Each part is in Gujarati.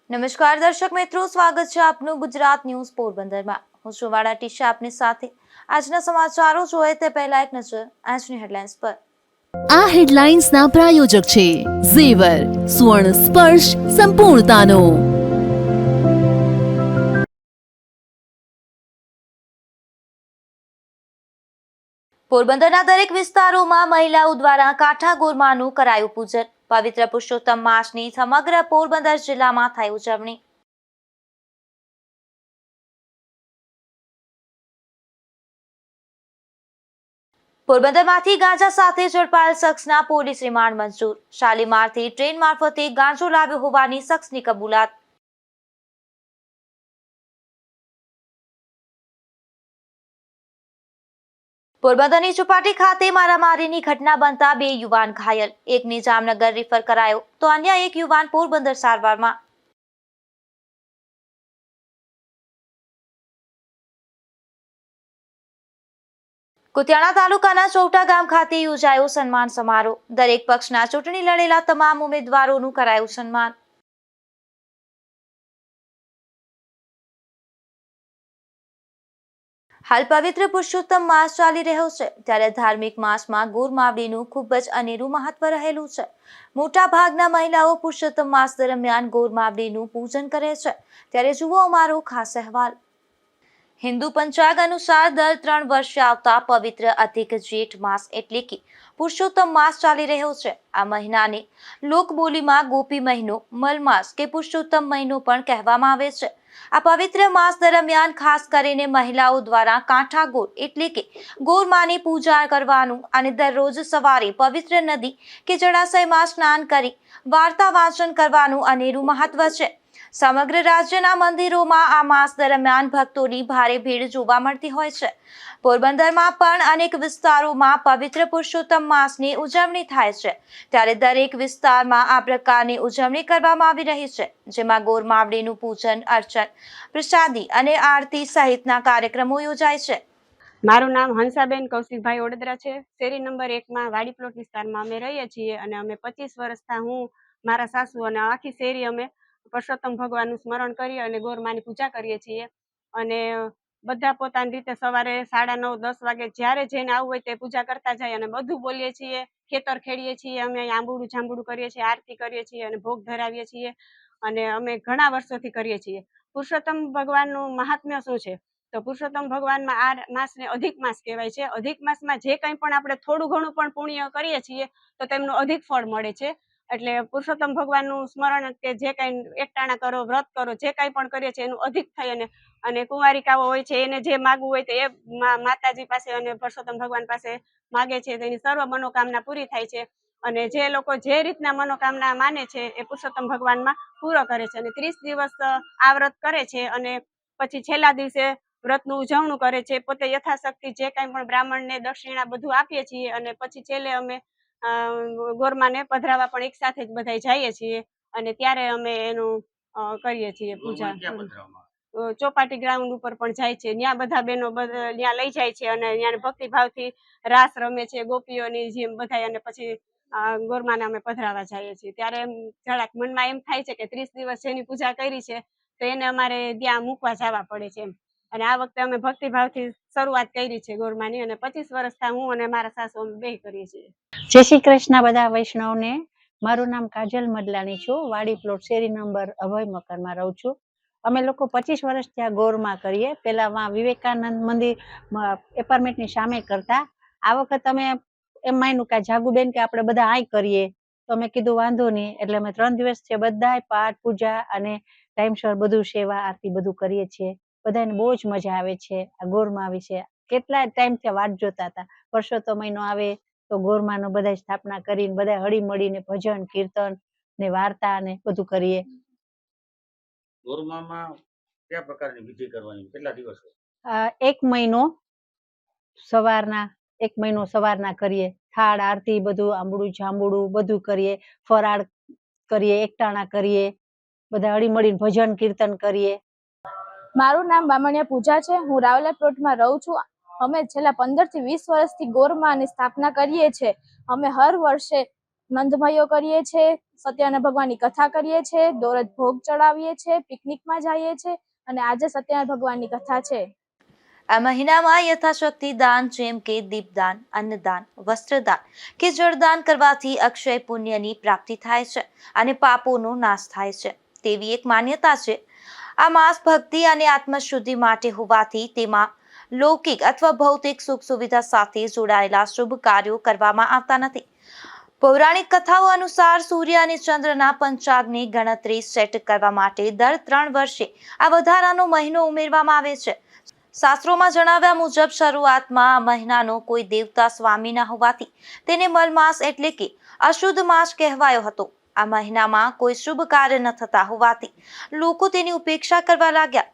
નમસ્કાર દર્શક મિત્રો, સ્વાગત છે આપનું ગુજરાત ન્યૂઝ પોરબંદરમાં। હું છું વાડા ટીશા આપની સાથે। આજના સમાચારો જોઈએ તે પહેલા એક નજર આજની હેડલાઇન્સ પર। આ હેડલાઇન્સના પ્રાયોજક છે ઝેવર, સ્વર્ણ સ્પર્શ સંપૂર્ણતાનો। પોરબંદરના દરેક વિસ્તારોમાં મહિલાઓ દ્વારા કાંઠા ગોરમાનું કરાયું પૂજન। પવિત્ર પુરુષોત્તમ માસની સમગ્ર પોરબંદર જિલ્લામાં થઈ ઉજવણી। પોરબંદરમાંથી ગાંજા સાથે ઝડપાયેલ શખ્સના પોલીસ રિમાન્ડ મંજૂર। શાલીમારથી ટ્રેન મારફતે ગાંજો લાવ્યો હોવાની શખ્સની કબૂલાત। પોરબંદરની ચોપાટી ખાતે મારામારીની ઘટના બનતા 2 યુવાન ઘાયલ। એકને જામનગર રિફર કરાયો તો અન્ય એક યુવાન પોરબંદર સારવારમાં। કુતિયાણા તાલુકાના ચૌટા ગામ ખાતે યોજાયો સન્માન સમારોહ। દરેક પક્ષના ચૂંટણી લડેલા તમામ ઉમેદવારોનું કરાયું સન્માન। હાલ પવિત્ર પુરુષોત્તમ માસ ચાલી રહ્યો છે, ત્યારે ધાર્મિક માસમાં ગોરમાવડીનું ખૂબ જ અનેરું મહત્વ રહેલું છે। મોટા ભાગના મહિલાઓ પુરુષોત્તમ માસ દરમિયાન ગોરમાવડીનું પૂજન કરે છે, ત્યારે જુઓ અમારો ખાસ અહેવાલ। હિન્દુ પંચાંગ અનુસાર દર 3 વર્ષે આવતા પવિત્ર અધિક જેઠ માસ એટલે કે પુરુષોત્તમ માસ ચાલી રહ્યો છે। આ મહિનાને લોકબોલીમાં ગોપી મહિનો, મલમાસ કે પુરુષોત્તમ મહિનો પણ કહેવામાં આવે છે। આ પવિત્ર માસ દરમિયાન ખાસ કરીને મહિલાઓ દ્વારા કાંઠા ગોર એટલે કે ગોરમાની પૂજા કરવાનું અને દરરોજ સવારે પવિત્ર નદી કે જળાશયમાં સ્નાન કરી વાર્તા વાંચન કરવાનું અનેરું મહત્વ છે। સમગ્ર રાજ્યના મંદિરોમાં આ માસ દરમિયાન ભક્તોની ભારે ભીડ જોવા મળતી હોય છે। પોરબંદરમાં પણ અનેક વિસ્તારોમાં પવિત્ર પુરુષોત્તમ માસની ઉજવણી થાય છે, ત્યારે દરેક વિસ્તારમાં આ પ્રકારની ઉજવણી કરવામાં આવી રહી છે, જેમાં ગોરમાવડીનું પૂજન અર્ચન, પ્રસાદી અને આરતી સહિતના કાર્યક્રમો યોજાય છે। મારું નામ હંસાબેન કૌશિકભાઈ ઓડેદરા છે। શેરી નંબર 1 માં વાડી પ્લોટ વિસ્તારમાં અમે રહીએ છીએ અને અમે 25 વર્ષથી હું, મારા સાસુ અને આખી શેરી અમે પુરુષોત્તમ ભગવાનનું સ્મરણ કરી અને ગોરમાની પૂજા કરીએ છીએ। અને બધા પોતાની રીતે સવારે 9:30 10 વાગે જ્યારે જેને આવવું હોય તે પૂજા કરતા જાય અને બધું બોલીએ છીએ, ખેતર ખેડીએ છીએ, અમે આંબુડું જાંબુડું કરીએ છીએ, આરતી કરીએ છીએ અને ભોગ ધરાવીએ છીએ અને અમે ઘણા વર્ષોથી કરીએ છીએ। પુરુષોત્તમ ભગવાનનું મહાત્મ્ય શું છે? તો પુરુષોત્તમ ભગવાનમાં આ માસને અધિક માસ કહેવાય છે। અધિક માસમાં જે કંઈ પણ આપણે થોડું ઘણું પણ પુણ્ય કરીએ છીએ તો તેમનું અધિક ફળ મળે છે। એટલે પુરુષોત્તમ ભગવાનનું સ્મરણ કે જે કંઈ એકટાણા કરો, વ્રત કરો, જે કંઈ પણ કરીએ છીએ એનું અધિક થાય અને કુંવારિકાઓ હોય છે એને જે માગવું હોય તો એ માતાજી પાસે અને પુરુષોત્તમ ભગવાન પાસે માગે છે, તેની સર્વ મનોકામના પૂરી થાય છે। અને જે લોકો જે રીતના મનોકામના માને છે એ પુરુષોત્તમ ભગવાનમાં પૂરો કરે છે અને 30 દિવસ આ વ્રત કરે છે અને પછી છેલ્લા દિવસે વ્રતનું ઉજવણું કરે છે। પોતે યથાશક્તિ જે કાંઈ પણ બ્રાહ્મણને દક્ષિણા બધું આપીએ છીએ અને પછી છેલ્લે અમે ગોરમાને પધરાવા પણ એક સાથે જ બધાય જઈએ છીએ અને ત્યારે અમે એનું કરીએ છીએ પૂજા। ચોપાટી ગ્રાઉન્ડ ઉપર પણ જાય છે, ત્યાં બધા બહેનો ત્યાં લઈ જાય છે અને ત્યાં ભક્તિભાવથી રાસ રમે છે ગોપીઓની જેમ બધાય અને પછી ગોરમાને અમે પધરાવા જઈએ છીએ। ત્યારે એમ જરાક મનમાં એમ થાય છે કે 30 દિવસ જેની પૂજા કરી છે તો એને અમારે ત્યાં મૂકવા જવા પડે છે એમ। અને આ વખતે અમે ભક્તિભાવથી શરૂઆત કરી છે ગોરમાની અને 25 વર્ષથી હું અને મારા સાસુ અમે બે કરીએ છીએ। જય શ્રી કૃષ્ણ બધા વૈષ્ણવને। મારું નામ કાજલ મદલાણી છું। વાડી પ્લોટ શેરી નંબર અભય મકાનમાં રહું છું। અમે લોકો 25 વર્ષ ત્યાં ગોરમાં કરીએ। પહેલાં વિવેકાનંદ મંદિર એપાર્ટમેન્ટની સામે કરતા। આ વખત અમે એમ માન્યું કે જાગુબેન કે આપણે બધા આય કરીએ, તો અમે કીધું વાંધો નહીં। એટલે અમે 3 દિવસ છે બધાય પાઠ પૂજા અને ટાઈમસર બધું સેવા આરતી બધું કરીએ છીએ। બધાને બહુ જ મજા આવે છે આ ગોરમાં વિશે। કેટલા ટાઈમથી વાટ જોતા હતા પુરુષોત્તમ મહિનો આવે તો ગોરમાનો બધા સ્થાપના કરીને બધા હળી મળીને ભજન કીર્તન ને વાર્તા ને બધું કરીએ। ગોરમામાં કયા પ્રકારની વિધિ કરવાની, કેટલા દિવસ? 1 મહિનો સવારના કરીએ, થાળ આરતી બધું આંબુડું જાંબુડું બધું કરીએ, ફરાળ કરીએ, એકટાણા કરીએ, બધા હળી મળીને ભજન કીર્તન કરીએ। મારું નામ બામણિયા પૂજા છે। હું રાવલા પ્લોટમાં રહું છું। અમે છેલ્લા 15 થી 20 વર્ષથી ગોરમાની સ્થાપના કરીએ છીએ। અમે હર વર્ષે મંદમયો કરીએ છીએ, સત્યનારાયણ ભગવાનની કથા કરીએ છીએ, દોરજ ભોગ ચડાવીએ છીએ, પિકનિકમાં જઈએ છીએ અને આજે સત્યનારાયણ ભગવાનની કથા છે. આ મહિનામાં યથાશક્તિ દાન જેમ કે દીપદાન, અન્નદાન, વસ્ત્રદાન કે જળદાન કરવાથી અક્ષય પુણ્યની પ્રાપ્તિ થાય છે અને પાપોનો નાશ થાય છે તેવી એક માન્યતા છે. આ માસ ભક્તિ અને આત્મશુદ્ધિ માટે હોવાથી તેમાં લૌકિક અથવા ભૌતિક સુખ સુવિધા સાથે જોડાયેલા શુભ કાર્યો કરવામાં આવતા નથી. પૌરાણિક કથાઓ અનુસાર સૂર્ય અને ચંદ્રના પંચાંગની ગણતરી સેટ કરવા માટે દર 3 વર્ષે આ વધારાનો મહિનો ઉમેરવામાં આવે છે. શાસ્ત્રોમાં જણાવ્યા મુજબ શરૂઆતમાં આ મહિનાનો કોઈ દેવતા સ્વામી ન હોવાથી તેને મલમાસ એટલે કે અશુદ્ધ માસ કહેવાયો હતો. આ મહિનામાં કોઈ શુભ કાર્ય ન થતા હોવાથી લોકો તેની ઉપેક્ષા કરવા લાગ્યા.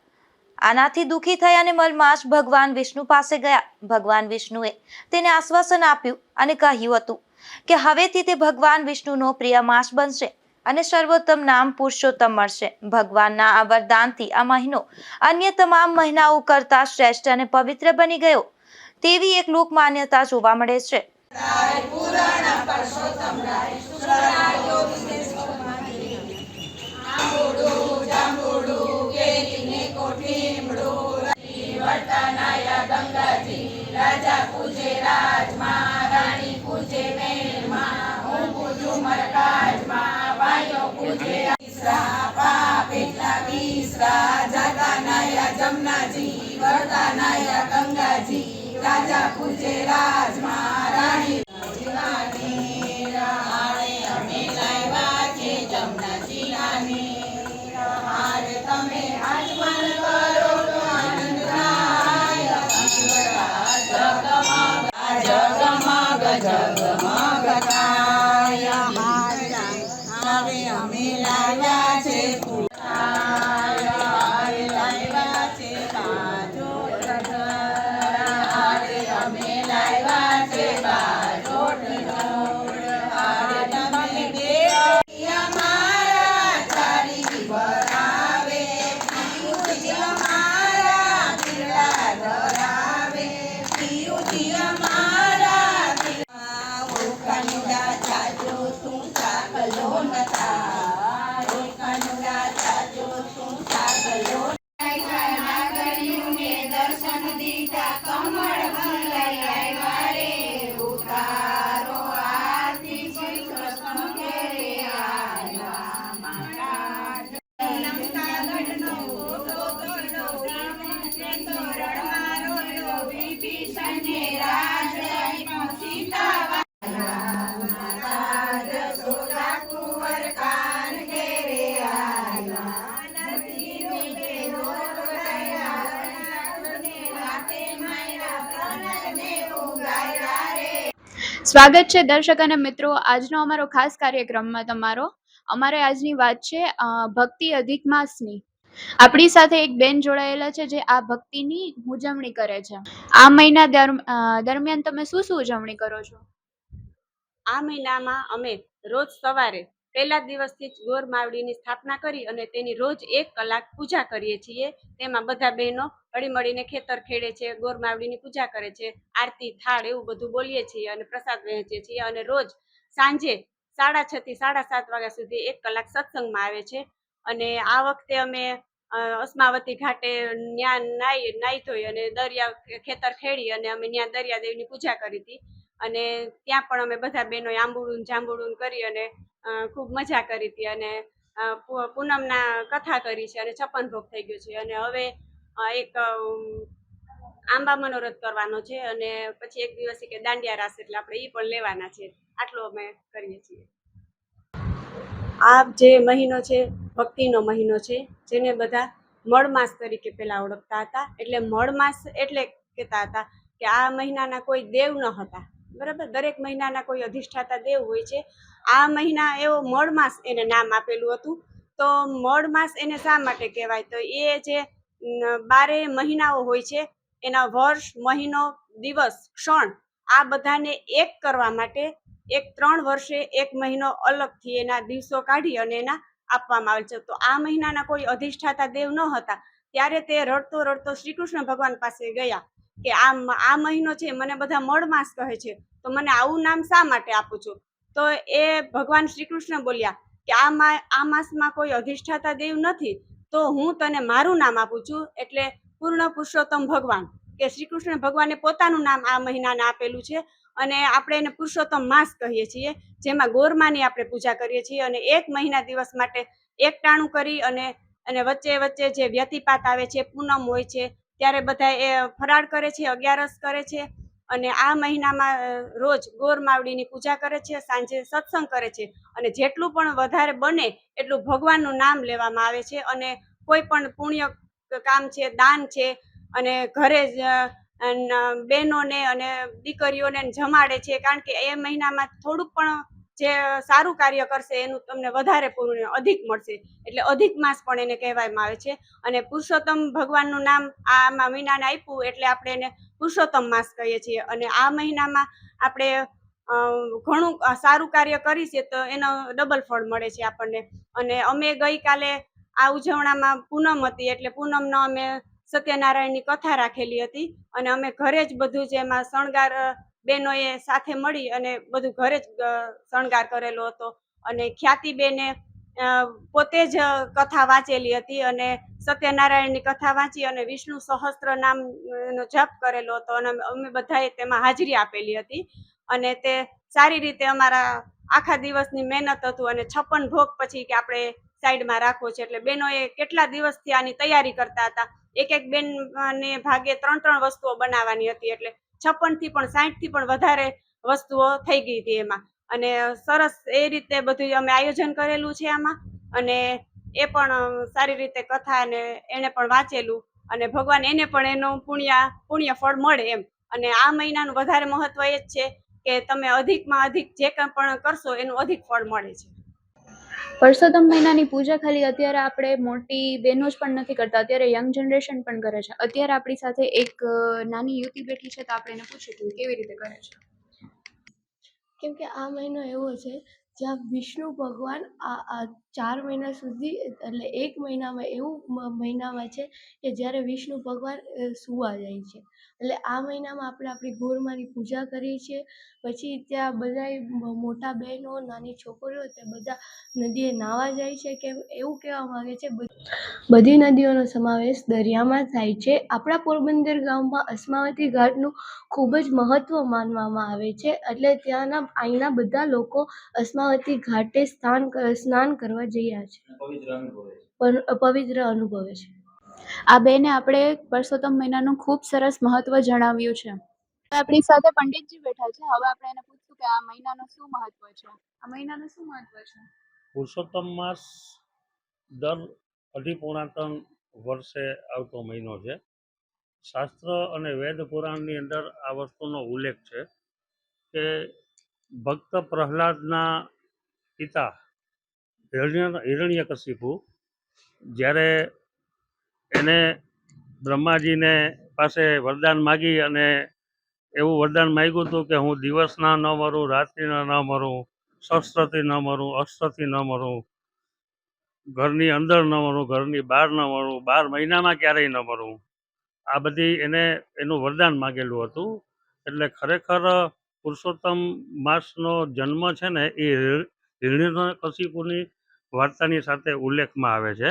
આનાથી દુઃખી થઈ અને મલમાસ ભગવાન વિષ્ણુ પાસે ગયા. ભગવાન વિષ્ણુએ તેને આશ્વાસન આપ્યું અને કહ્યું હતું કે હવેથી તે ભગવાન વિષ્ણુનો પ્રિય માસ બનશે અને સર્વોત્તમ નામ પુરુષોત્તમ મળશે. ભગવાનના આ વરદાનથી આ મહિનો અન્ય તમામ મહિનાઓ કરતા શ્રેષ્ઠ અને પવિત્ર બની ગયો તેવી એક લોક માન્યતા જોવા મળે છે. સ્વાગત છે દર્શક અને મિત્રો આજનો અમારો ખાસ કાર્યક્રમમાં તમારો. અમારે આજની વાત છે ભક્તિ અધિક માસની. આપણી સાથે એક બેન જોડાયેલા છે જે આ ભક્તિની ઉજવણી કરે છે. આ મહિના દરમિયાન તમે શું શું ઉજવણી કરો છો? આ મહિનામાં અમે રોજ સવારે પહેલા દિવસથી જ ગોર માવડીની સ્થાપના કરી અને તેની રોજ 1 કલાક પૂજા કરીએ છીએ. તેમાં બધા બહેનો હળી મળીને ખેતર ખેડે છે, ગોર માવડીની પૂજા કરે છે, આરતી થાળ એવું બધું બોલીએ છીએ અને પ્રસાદ વહેંચીએ છીએ. અને રોજ સાંજે 6:30 થી 7:30 વાગ્યા સુધી 1 કલાક સત્સંગમાં આવે છે. અને આ વખતે અમે અસ્માવતી ઘાટે ત્યાં નાઈ ધોઈ અને દરિયા ખેતર ખેડી અને અમે ત્યાં દરિયાદેવની પૂજા કરી હતી. અને ત્યાં પણ અમે બધા બહેનોએ આંબુડું જાંબુડું કરી અને ખૂબ મજા કરી હતી. અને પૂનમના કથા કરી છે અને 56 ભોગ થઈ ગયો છે. અને હવે એક આંબા મનોરથ કરવાનો છે અને પછી એક દિવસ કે દાંડિયા રાસ એટલે આપણે એ પણ લેવાના છે. આટલું અમે કરીએ છીએ. આ જે મહિનો છે ભક્તિનો મહિનો છે, જેને બધા મળમાસ તરીકે પહેલા ઓળખતા હતા. એટલે મળમાસ એટલે કહેતા હતા કે આ મહિનાના કોઈ દેવ ન હતા, બરાબર. દરેક મહિનાના કોઈ અધિષ્ઠાતા દેવ હોય છે. આ મહિના એવો મળમાસ એને નામ આપેલું હતું. તો મળમાસ એને શા માટે કહેવાય? તો એ જે 12 મહિનાઓ હોય છે એના વર્ષ, મહિનો, દિવસ, ક્ષણ આ બધાને એક કરવા માટે 3 વર્ષે 1 મહિનો અલગથી એના દિવસો કાઢી અને એના આપવામાં આવે છે. તો આ મહિનાના કોઈ અધિષ્ઠાતા દેવ ન હતા ત્યારે તે રડતો રડતો શ્રી કૃષ્ણ ભગવાન પાસે ગયા કે આ મહિનો છે મને બધા મળમાસ કહે છે, તો મને આવું નામ શા માટે આપું છું? તો એ ભગવાન શ્રી કૃષ્ણ બોલ્યા કે આ માસમાં કોઈ અધિષ્ઠાતા દેવ નથી, તો હું તને મારું નામ આપું છું. એટલે પૂર્ણ પુરુષોત્તમ ભગવાન કે શ્રી કૃષ્ણ ભગવાને પોતાનું નામ આ મહિનાને આપેલું છે. અને આપણે એને પુરુષોત્તમ માસ કહીએ છીએ, જેમાં ગોરમાની આપણે પૂજા કરીએ છીએ. અને 1 મહિના દિવસ માટે એક ટાણું કરી અને વચ્ચે વચ્ચે જે વ્યતિપાત આવે છે, પૂનમ હોય છે, ત્યારે બધા એ ફરાળ કરે છે, 11 કરે છે. અને આ મહિનામાં રોજ ગોર માવડીની પૂજા કરે છે, સાંજે સત્સંગ કરે છે. અને જેટલું પણ વધારે બને એટલું ભગવાનનું નામ લેવામાં આવે છે. અને કોઈ પણ પુણ્ય કામ છે, દાન છે, અને ઘરે જ બહેનોને અને દીકરીઓને જમાડે છે. કારણ કે એ મહિનામાં થોડુંક પણ જે સારું કાર્ય કરશે એનું તમને વધારે પુણ્ય અધિક મળશે. એટલે અધિક માસ પણ એને કહેવામાં આવે છે. અને પુરુષોત્તમ ભગવાનનું નામ આ મહિનાને આપ્યું એટલે આપણે એને પુરુષોત્તમ માસ કહીએ છીએ. અને આ મહિનામાં આપણે ઘણું સારું કાર્ય કરીએ તો એનો ડબલ ફળ મળે છે આપણને. અને અમે ગઈકાલે આ ઉજવણામાં પૂનમ હતી, એટલે પૂનમનો અમે સત્યનારાયણની કથા રાખેલી હતી. અને અમે ઘરે જ બધું જ એમાં શણગાર બહેનોએ સાથે મળી અને બધું ઘરે જ શણગાર કરેલો હતો. અને ખ્યાતિબેને પોતે જ કથા વાંચેલી હતી અને સત્યનારાયણની કથા વાંચી અને વિષ્ણુ સહસ્ત્ર નામનો જપ કરેલો હતો. અને અમે બધાએ તેમાં હાજરી આપેલી હતી. અને તે સારી રીતે અમારા આખા દિવસની મહેનત હતું. અને 56 ભોગ પછી કે આપણે સાઈડમાં રાખવો છે, એટલે બહેનોએ કેટલા દિવસથી આની તૈયારી કરતા હતા. એક બેનને ભાગે 3 વસ્તુઓ બનાવવાની હતી, એટલે 56 થી પણ 60 થી પણ વધારે વસ્તુઓ થઈ ગઈ હતી એમાં. અને સરસ એ રીતે બધું અમે આયોજન કરેલું છે આમાં. અને એ પણ સારી રીતે કથા અને એને પણ વાંચેલું. અને ભગવાન એને પણ એનું પુણ્ય ફળ મળે એમ. અને આ મહિનાનું વધારે મહત્વ એ જ છે કે તમે અધિકમાં અધિક જે કંઈ પણ કરશો એનું અધિક ફળ મળે છે. પરસોત્તમ મહિનાની પૂજા ખાલી અત્યારે આપણે મોટી બહેનો જ પણ નથી કરતા, અત્યારે યંગ જનરેશન પણ કરે છે. અત્યારે આપણી સાથે એક નાની યુવતી બેઠી છે, તો આપણે એને પૂછીશું કેવી રીતે કરે છે. કેમ કે આ મહિનો એવો છે જ્યાં વિષ્ણુ ભગવાન આ 4 મહિના સુધી, એટલે 1 મહિનામાં એવું મહિનામાં છે કે જ્યારે વિષ્ણુ ભગવાન સૂવા જાય છે. એટલે આ મહિનામાં આપણે આપણી ગોરમાની પૂજા કરીએ છીએ. પછી ત્યાં બધાય મોટા બહેનો, નાની છોકરીઓ તે બધા નદીએ નાહવા જાય છે. કેમ એવું કહેવામાં આવે છે બધી નદીઓનો સમાવેશ દરિયામાં થાય છે. આપણા પોરબંદર ગામમાં અસ્માવતી ઘાટનું ખૂબ જ મહત્ત્વ માનવામાં આવે છે. એટલે અહીંના બધા લોકો અસ્માવતી ઘાટે સ્નાન કરવા જયા છે, પવિત્ર અનુભવે છે. આ બેને આપણે પરસોત્તમ મહિનાનું ખૂબ સરસ મહત્વ જણાવ્યું છે. આપણી સાથે પંડિતજી બેઠા છે. હવે આપણે એને પૂછશું કે આ મહિનાનું શું મહત્વ છે. આ મહિનાનું શું મહત્વ છે? પુરુષોત્તમ માસ દર અઢી પૂર્ણાતન વર્ષે આવતો મહિનો છે. શાસ્ત્ર અને વેદ પુરાણની અંદર આ વસ્તુનો ઉલ્લેખ છે કે ભક્ત પ્રહલાદના પિતા હિરણ્યકશિપુ જ્યારે એને બ્રહ્માજીને પાસે વરદાન માગી અને એવું વરદાન માગ્યું હતું કે હું દિવસના ન મરું, રાત્રિના ન મરું, શસ્ત્રથી ન મરું, અસ્ત્રથી ન મરું, ઘરની અંદર ન મરું, ઘરની બહાર ન મરું, 12 મહિનામાં ક્યારેય ન મરું. આ બધી એનું વરદાન માગેલું હતું. એટલે ખરેખર પુરુષોત્તમ માસનો જન્મ છે ને એ હિરણ્યકશિપુની વાર્તાની સાથે ઉલ્લેખમાં આવે છે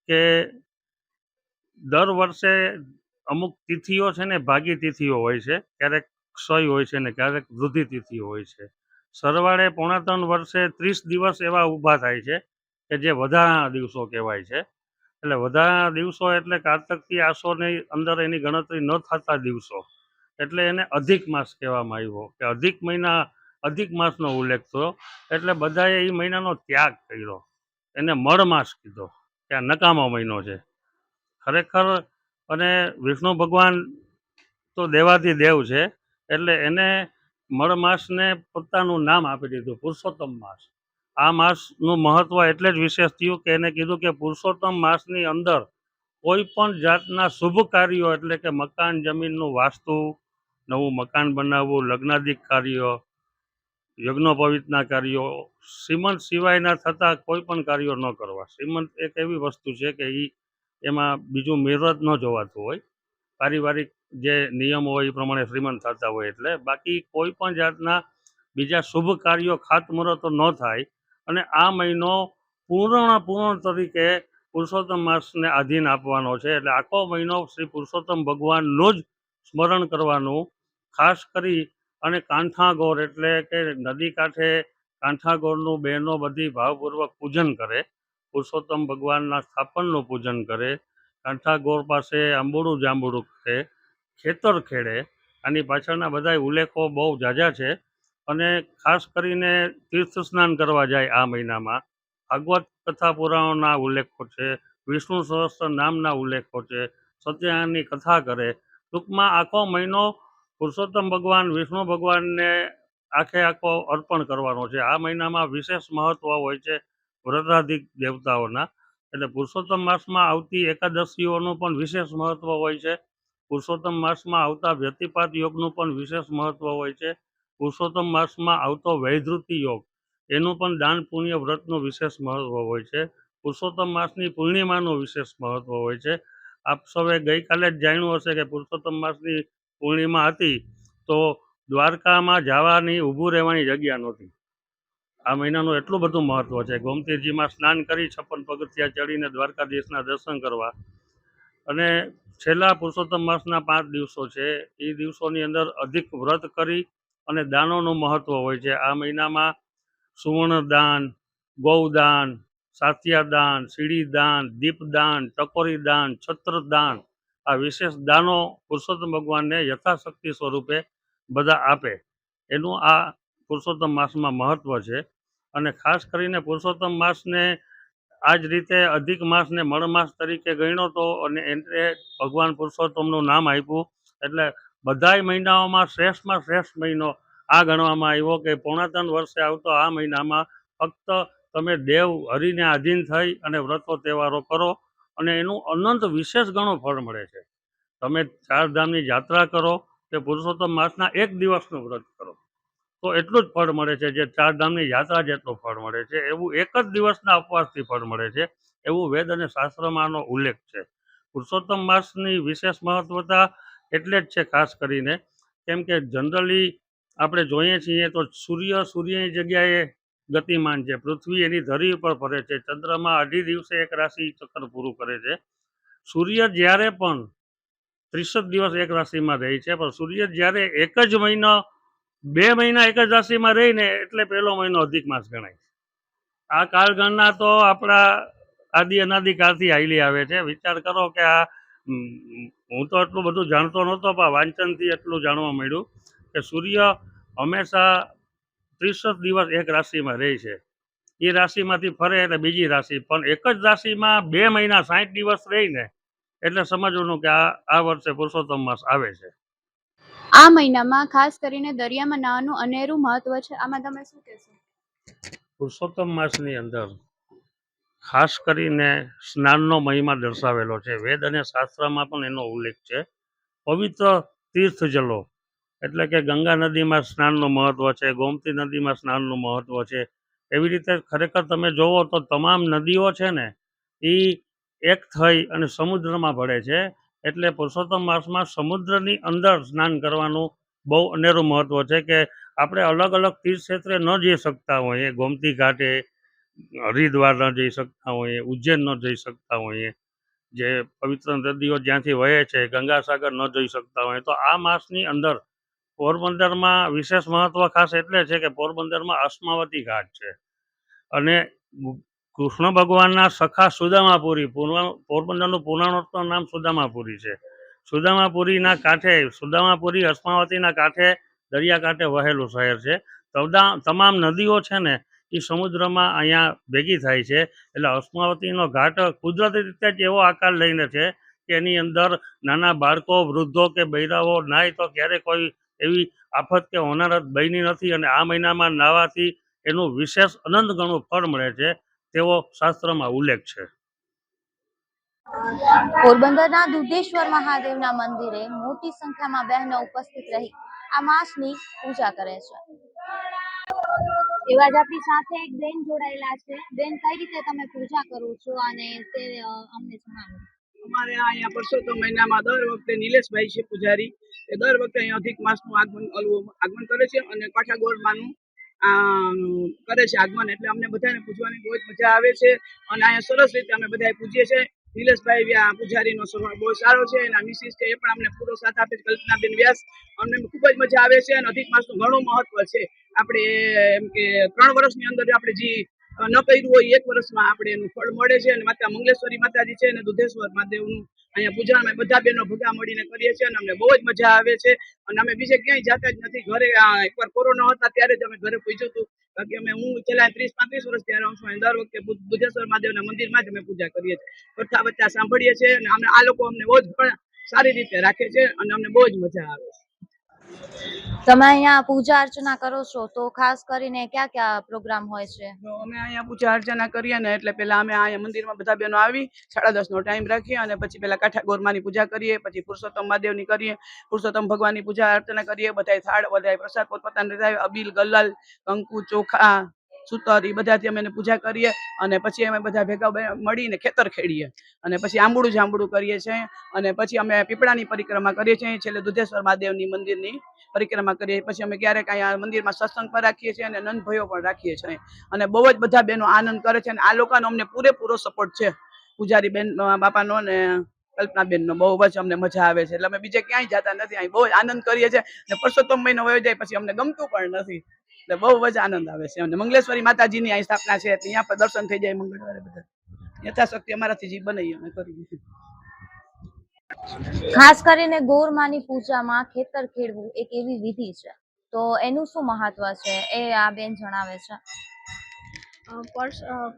કે દર વર્ષે અમુક તિથિઓ છે ને ભાગી તિથિઓ હોય છે, ક્યારેક ક્ષય હોય છે ને ક્યારેક વૃદ્ધિ તિથિઓ હોય છે. સરવાળે 3.5 વર્ષે 30 દિવસ એવા ઊભા થાય છે કે જે વધારાના દિવસો કહેવાય છે. એટલે વધારાના દિવસો એટલે કારતકથી આસોની અંદર એની ગણતરી ન થતા દિવસો, એટલે એને અધિક માસ કહેવામાં આવ્યો કે અધિક માસનો ઉલ્લેખ થયો. એટલે બધાએ એ મહિનાનો ત્યાગ કર્યો, એને મળ માસ કીધો કે આ નકામો મહિનો છે ખરેખર. અને વિષ્ણુ ભગવાન તો દેવાધિદેવ છે, એટલે એને મળ માસને પોતાનું નામ આપી દીધું પુરુષોત્તમ માસ. આ માસનું મહત્વ એટલે જ વિશેષ થયું કે એને કીધું કે પુરુષોત્તમ માસની અંદર કોઈ પણ જાતના શુભ કાર્યો, એટલે કે મકાન જમીનનું વાસ્તુ, નવું મકાન બનાવવું, લગ્નાદિક કાર્યો, યજ્ઞોપવિતના કાર્યો, શ્રીમંત સિવાયના થતા કોઈ પણ કાર્યો ન કરવા. શ્રીમંત એક એવી વસ્તુ છે કે એમાં બીજું મિરર ન જોવાતું હોય, પારિવારિક જે નિયમો હોય એ પ્રમાણે શ્રીમંત થતા હોય. એટલે બાકી કોઈ પણ જાતના બીજા શુભ કાર્યો ખાતમુહૂર્તો ન થાય અને આ મહિનો પૂર્ણ તરીકે પુરુષોત્તમ માસને આધીન આપવાનો છે. એટલે આખો મહિનો શ્રી પુરુષોત્તમ ભગવાનનું જ સ્મરણ કરવાનું. ખાસ કરી અને કાંઠાગોર એટલે કે નદી કાંઠે કાંઠાગોરનું બહેનો બધી ભાવપૂર્વક પૂજન કરે. પુરુષોત્તમ ભગવાનના સ્થાપનનું પૂજન કરે. કાંઠાગોર પાસે આંબોડું જાંબુડું કરે, ખેતર ખેડે. આની પાછળના બધા ઉલ્લેખો બહુ ઝાઝા છે. અને ખાસ કરીને તીર્થ સ્નાન કરવા જાય આ મહિનામાં. ભાગવત કથા પુરાણોના ઉલ્લેખો છે, વિષ્ણુ સહસ્ત્ર નામના ઉલ્લેખો છે, સત્યનારાયણની કથા કરે. ટૂંકમાં આખો મહિનો પુરુષોત્તમ ભગવાન વિષ્ણુ ભગવાનને આખો અર્પણ કરવાનો છે. આ મહિનામાં વિશેષ મહત્વ હોય છે વ્રતાધિક દેવતાઓના. એટલે પુરુષોત્તમ માસમાં આવતી એકાદશીઓનું પણ વિશેષ મહત્વ હોય છે. પુરુષોત્તમ માસમાં આવતા વ્યતિપાત યોગનું પણ વિશેષ મહત્વ હોય છે. પુરુષોત્તમ માસમાં આવતો વૈધૃતિ યોગ એનું પણ દાન પુણ્ય વ્રતનું વિશેષ મહત્વ હોય છે. પુરુષોત્તમ માસની પૂર્ણિમાનું વિશેષ મહત્વ હોય છે. આપ સૌએ ગઈકાલે જ જાણ્યું હશે કે પુરુષોત્તમ માસની પૂર્ણિમા હતી તો દ્વારકામાં જવાની ઊભું રહેવાની જગ્યા નહોતી. આ મહિનાનું એટલું બધું મહત્વ છે. ગોમતીજીમાં સ્નાન કરી 56 પગથિયા ચડીને દ્વારકાધીશના દર્શન કરવા. અને છેલ્લા પુરુષોત્તમ માસના 5 દિવસો છે એ દિવસોની અંદર અધિક વ્રત કરી અને દાનોનું મહત્વ હોય છે. આ મહિનામાં સુવર્ણદાન, ગૌદાન, સાથિયાદાન, સીડીદાન, દીપદાન, ટકોરીદાન, છત્રદાન, આ વિશેષ દાનો પુરુષોત્તમ ભગવાનને યથાશક્તિ સ્વરૂપે બધા આપે. એનું આ પુરુષોત્તમ માસમાં મહત્વ છે. અને ખાસ કરીને પુરુષોત્તમ માસને આ જ રીતે અધિક માસને મળમાસ તરીકે ગણ્યો તો અને એને ભગવાન પુરુષોત્તમનું નામ આપ્યું. એટલે બધાય મહિનાઓમાં શ્રેષ્ઠમાં શ્રેષ્ઠ મહિનો આ ગણવામાં આવ્યો કે 3.5 વર્ષે આવતો આ મહિનામાં ફક્ત તમે દેવ હરિને આધીન થઈ અને વ્રતો તહેવારો કરો અને એનું અનંત વિશેષ ઘણું ફળ મળે છે. તમે 4 ધામની યાત્રા કરો કે પુરુષોત્તમ માસના 1 દિવસનું વ્રત કરો તો એટલું જ ફળ મળે છે જે 4 ધામની યાત્રા જેટલું ફળ મળે છે. એવું એક જ દિવસના ઉપવાસથી ફળ મળે છે. એવું વેદ અને શાસ્ત્રમાં આનો ઉલ્લેખ છે. પુરુષોત્તમ માસની વિશેષ મહત્વતા એટલે જ છે ખાસ કરીને કેમ કે જનરલી આપણે જોઈએ છીએ તો સૂર્યની જગ્યાએ ગતિમાન છે. પૃથ્વી એની ધરી ઉપર ફરે છે. ચંદ્રમાં 2.5 દિવસે એક રાશિ ચક્ર પૂરું કરે છે. સૂર્ય જ્યારે પણ 30 દિવસ એક રાશિમાં રહે છે, પણ સૂર્ય જ્યારે એક જ મહિનો 2 મહિના એક જ રાશિમાં રહીને એટલે પહેલો મહિનો અધિક માસ ગણાય છે. આ કાળગણના તો આપણા આદિ અનાદિકાળથી હાલી આવે છે. વિચાર કરો કે આ હું તો એટલું બધું જાણતો નહોતો પણ વાંચનથી એટલું જાણવા મળ્યું કે સૂર્ય હંમેશા 30 દિવસ એક રાશિમાં રહે છે. એ રાશિમાંથી ફરે એટલે બીજી રાશિ, પણ એક જ રાશિમાં 2 મહિના 60 દિવસ રહીને એટલે સમજવાનું કે આ વર્ષે પુરુષોત્તમ માસ આવે છે. આ મહિનામાં ખાસ કરીને દરિયામાં નાવાનું અનેરું મહત્વ છે. આમાં તમે શું કહેશો? પુરુષોત્તમ માસની અંદર ખાસ કરીને સ્નાનનો મહિમા દર્શાવેલો છે. વેદ અને શાસ્ત્રમાં પણ એનો ઉલ્લેખ છે. પવિત્ર તીર્થ જલો એટલે કે ગંગા નદીમાં સ્નાનનું મહત્વ છે, ગોમતી નદીમાં સ્નાનનું મહત્વ છે. એવી રીતે ખરેખર તમે જોવો તો તમામ નદીઓ છે ને એ એક થઈ અને સમુદ્રમાં ભળે છે. એટલે પુરુષોત્તમ માસમાં સમુદ્રની અંદર સ્નાન કરવાનું બહુ અનેરું મહત્વ છે કે આપણે અલગ અલગ તીર્થક્ષેત્રે ન જઈ શકતા હોઈએ. ગોમતી ઘાટે હરિદ્વાર ન જઈ શકતા હોઈએ, ઉજ્જૈન ન જઈ શકતા હોઈએ, જે પવિત્ર નદીઓ જ્યાંથી વહે છે ગંગાસાગર ન જઈ શકતા હોય તો આ માસની અંદર પોરબંદરમાં વિશેષ મહત્વ ખાસ એટલે છે કે પોરબંદરમાં અસ્માવતી ઘાટ છે અને કૃષ્ણ ભગવાનના સખા સુદામાપુરી, પોરબંદરનું પુરાણોત્તમ નામ સુદામાપુરી છે. સુદામાપુરીના કાંઠે સુદામાપુરી અસ્માવતીના કાંઠે દરિયાકાંઠે વહેલું શહેર છે. તમામ નદીઓ છે ને એ સમુદ્રમાં અહીંયા ભેગી થાય છે. એટલે અસ્માવતીનો ઘાટ કુદરતી રીતે જ એવો આકાર લઈને છે કે એની અંદર નાના બાળકો, વૃદ્ધો કે બૈરાઓ નાય તો ક્યારેય કોઈ એવી આફત કે હોનારત બની નથી. અને આ મહિનામાં નાહવાથી એનું વિશેષ અનંત ગણું ફળ મળે છે તેવો શાસ્ત્રમાં ઉલ્લેખ છે. પોરબંદરના દુધેશ્વર મહાદેવના મંદિરે મોટી સંખ્યામાં બહેનો ઉપસ્થિત રહી આ માસની પૂજા કરે છે. એવા જ આપણી સાથે એક બેન જોડાયેલા છે. બેન, કઈ રીતે તમે પૂજા કરો છો અને તે અમને જણાવો. અમારે અહીંયા પુરુષોત્તમ મહિનામાં દર વખતે નિલેશભાઈ છે પૂજારી, એ દર વખતે અહીંયા અધિક માસનું આગમન કરે છે અને કાંઠાગોરમાંનું કરે છે આગમન, એટલે અમને બધાને પૂજવાની બહુ જ મજા આવે છે. અને અહીંયા સરસ રીતે અમે બધા પૂજીએ છીએ. નિલેશભાઈ પૂજારીનો સ્વભાવ બહુ સારો છે, એના મિસિસ છે એ પણ અમને પૂરો સાથ આપે છે, કલ્પનાબેન વ્યાસ. અમને ખૂબ જ મજા આવે છે. અને અધિક માસનું ઘણું મહત્વ છે. આપણે એમ કે 3 વર્ષની અંદર આપણે જે ન કર્યું હોય 1 વર્ષમાં આપણે એનું ફળ મળે છે. અને માતા મંગલેશ્વરી માતાજી છે અને દુધેશ્વર મહાદેવનું અહીંયા પૂજા અમે બધા બહેનો ભેગા મળીને કરીએ છીએ. અને અમને બહુ જ મજા આવે છે. અને અમે બીજે ક્યાંય જતા જ નથી. ઘરે એકવાર કોરોના હતા ત્યારે જ અમે ઘરે પૂજ્યું હતું. બાકી હું છેલ્લા 30-35 વર્ષ ત્યાં રહું છું. અને દર વખતે બુદ્ધેશ્વર મહાદેવના મંદિરમાં જ અમે પૂજા કરીએ છીએ. કથા બચ્ચા સાંભળીએ છીએ. અને આ લોકો અમને બહુ જ પણ સારી રીતે રાખે છે અને અમને બહુ જ મજા આવે છે. તમે અહીંયા પૂજા અર્ચના કરો છો તો ખાસ કરીને ક્યાં ક્યાં પ્રોગ્રામ હોય છે? તો અમે અહીંયા પૂજા અર્ચના કરીએ ને એટલે પેલા અમે અહીંયા મંદિરમાં બધા બહેનો આવી 10:30 નો ટાઈમ રાખીએ. અને પછી પેલા કાઠા ગોરમાની પૂજા કરીએ, પછી પુરુષોત્તમ મહાદેવની કરીએ, પુરુષોત્તમ ભગવાનની પૂજા અર્ચના કરીએ. બધાય થાળ, બધાય પ્રસાદ પોતપોતાની રીતે અબીલ, ગલાલ, કંકુ, ચોખા, સૂતર એ બધાથી અમે પૂજા કરીએ. અને પછી અમે બધા ભેગા મળીને ખેતર ખેડીએ. અને પછી આંબુડું જાંબુડું કરીએ છીએ. અને પછી અમે પીપળાની પરિક્રમા કરીએ છીએ. છેલ્લે દુધેશ્વર મહાદેવની મંદિરની પરિક્રમા કરીએ. પછી અમે ક્યારેક અહીંયા મંદિરમાં સત્સંગ પણ રાખીએ છીએ અને નંદ ભયો પણ રાખીએ છીએ. અને બહુ જ બધા બહેનો આનંદ કરે છે. અને આ લોકોનો અમને પૂરેપૂરો સપોર્ટ છે, પૂજારી બેન બાપાનો ને કલ્પનાબેનનો. બહુ જ અમને મજા આવે છે. એટલે અમે બીજે ક્યાંય જતા નથી, અહીં બહુ જ આનંદ કરીએ છીએ. અને પરસોત્તમ મહિનો વયો જાય પછી અમને ગમતું પણ નથી. એટલે બહુ જ આનંદ આવે છે. અને મંગલેશ્વરી માતાજીની અહીં સ્થાપના છે, ત્યાં પણ દર્શન થઈ જાય મંગળવારે બધા. યથાશક્તિ અમારાથી જે બને અમે કરીએ. ખાસ કરીને ગોરમાની પૂજામાં ખેતર ખેડવું એક એવી વિધિ છે, તો એનું શું મહત્વ છે એ આ બેન જણાવે છે.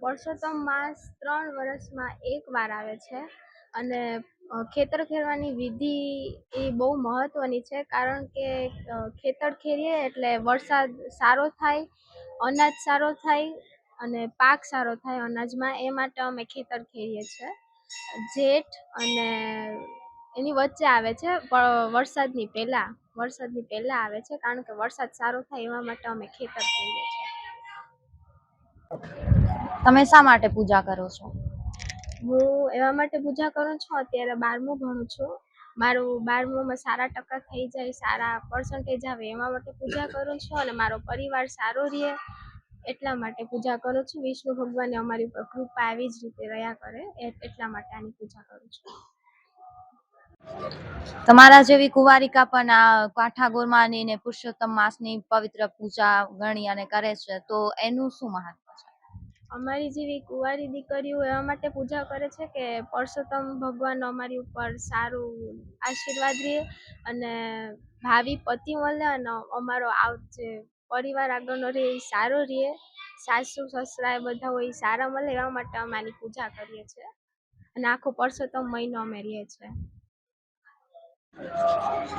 પરસોત્તમ માસ 3 વર્ષમાં એકવાર આવે છે. અને ખેતર ખેડવાની વિધિ એ બહુ મહત્વની છે, કારણ કે ખેતર ખેડીએ એટલે વરસાદ સારો થાય, અનાજ સારો થાય અને પાક સારો થાય અનાજમાં. એ માટે અમે ખેતર ખેડીએ છીએ. જેઠ અને એની વચ્ચે આવે છે, વરસાદની પહેલા આવે છે, કારણ કે વરસાદ સારો થાય એવા માટે અમે ખેતર ખેડીએ છીએ. તમે શા માટે પૂજા કરો છો? હું એવા માટે પૂજા કરું છું, અત્યારે 12મું ભણું છું. મારું 12મુંમાં સારા ટકા થઈ જાય, સારા પર્સન્ટેજ આવે એવા માટે પૂજા કરું છું. અને મારો પરિવાર સારો રહે એટલા માટે પૂજા કરું છું. વિષ્ણુ ભગવાનને અમારી ઉપર કૃપા આવી જ રીતે રહ્યા કરે એટલા માટે આની પૂજા કરું છું. તમારા જેવી કુંવારિકા પણ આ કાંઠા ગોરમાની ને પુરુષોત્તમ માસની પવિત્ર પૂજા ગણી અને કરે છે, તો એનું શું મહત્વ છે? અમારી જેવી કુંવારી દીકરીઓ એવા માટે પૂજા કરે છે કે પરસોત્તમ ભગવાનનો અમારી ઉપર સારું આશીર્વાદ રહે અને ભાવિ પતિ મળે. અને અમારો જે પરિવાર આગળનો રહે એ સારો રહે, સાસુ સસરા એ બધા હોય એ સારા મળે એવા માટે અમે આની પૂજા કરીએ છીએ. અને આખો પરસોત્તમ મહિનો અમે રહીએ છીએ.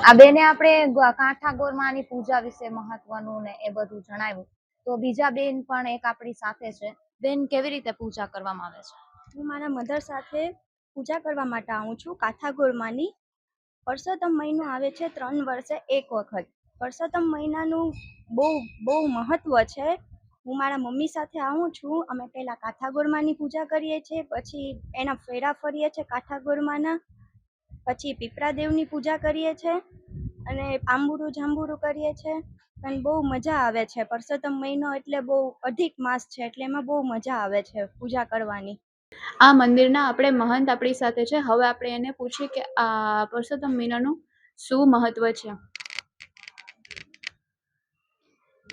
આ બેને આપણે કાંઠા ગોરમાની પૂજા વિશે મહત્વનું ને એ બધું જણાવ્યું, તો બીજા બેન પણ એક આપણી સાથે છે. બેન, કેવી રીતે પૂજા કરવામાં આવે છે? હું મારા મધર સાથે પૂજા કરવા માટે આવું છું કાંઠા ગોરમાની. પરસોત્તમ મહિનો આવે છે 3 વર્ષે એક વખત. પરસોત્તમ મહિનાનું બહુ મહત્વ છે. હું મારા મમ્મી સાથે આવું છું. અમે પહેલાં કાંઠા ગોરમાની પૂજા કરીએ છીએ, પછી એના ફેરા ફરીએ છીએ કાંઠા ગોરમાના, પછી પીપળાદેવની પૂજા કરીએ છીએ અને આંબુરું જાંબુરું કરીએ છીએ. અને બહુ મજા આવે છે. પરસોત્તમ મહિનો એટલે બહુ અધિક માસ છે, એટલે એમાં બહુ મજા આવે છે પૂજા કરવાની. આ મંદિરના આપણે મહંત આપણી સાથે છે. હવે આપણે એને પૂછીએ કે આ પરસોત્તમ મહિનાનું શું મહત્વ છે.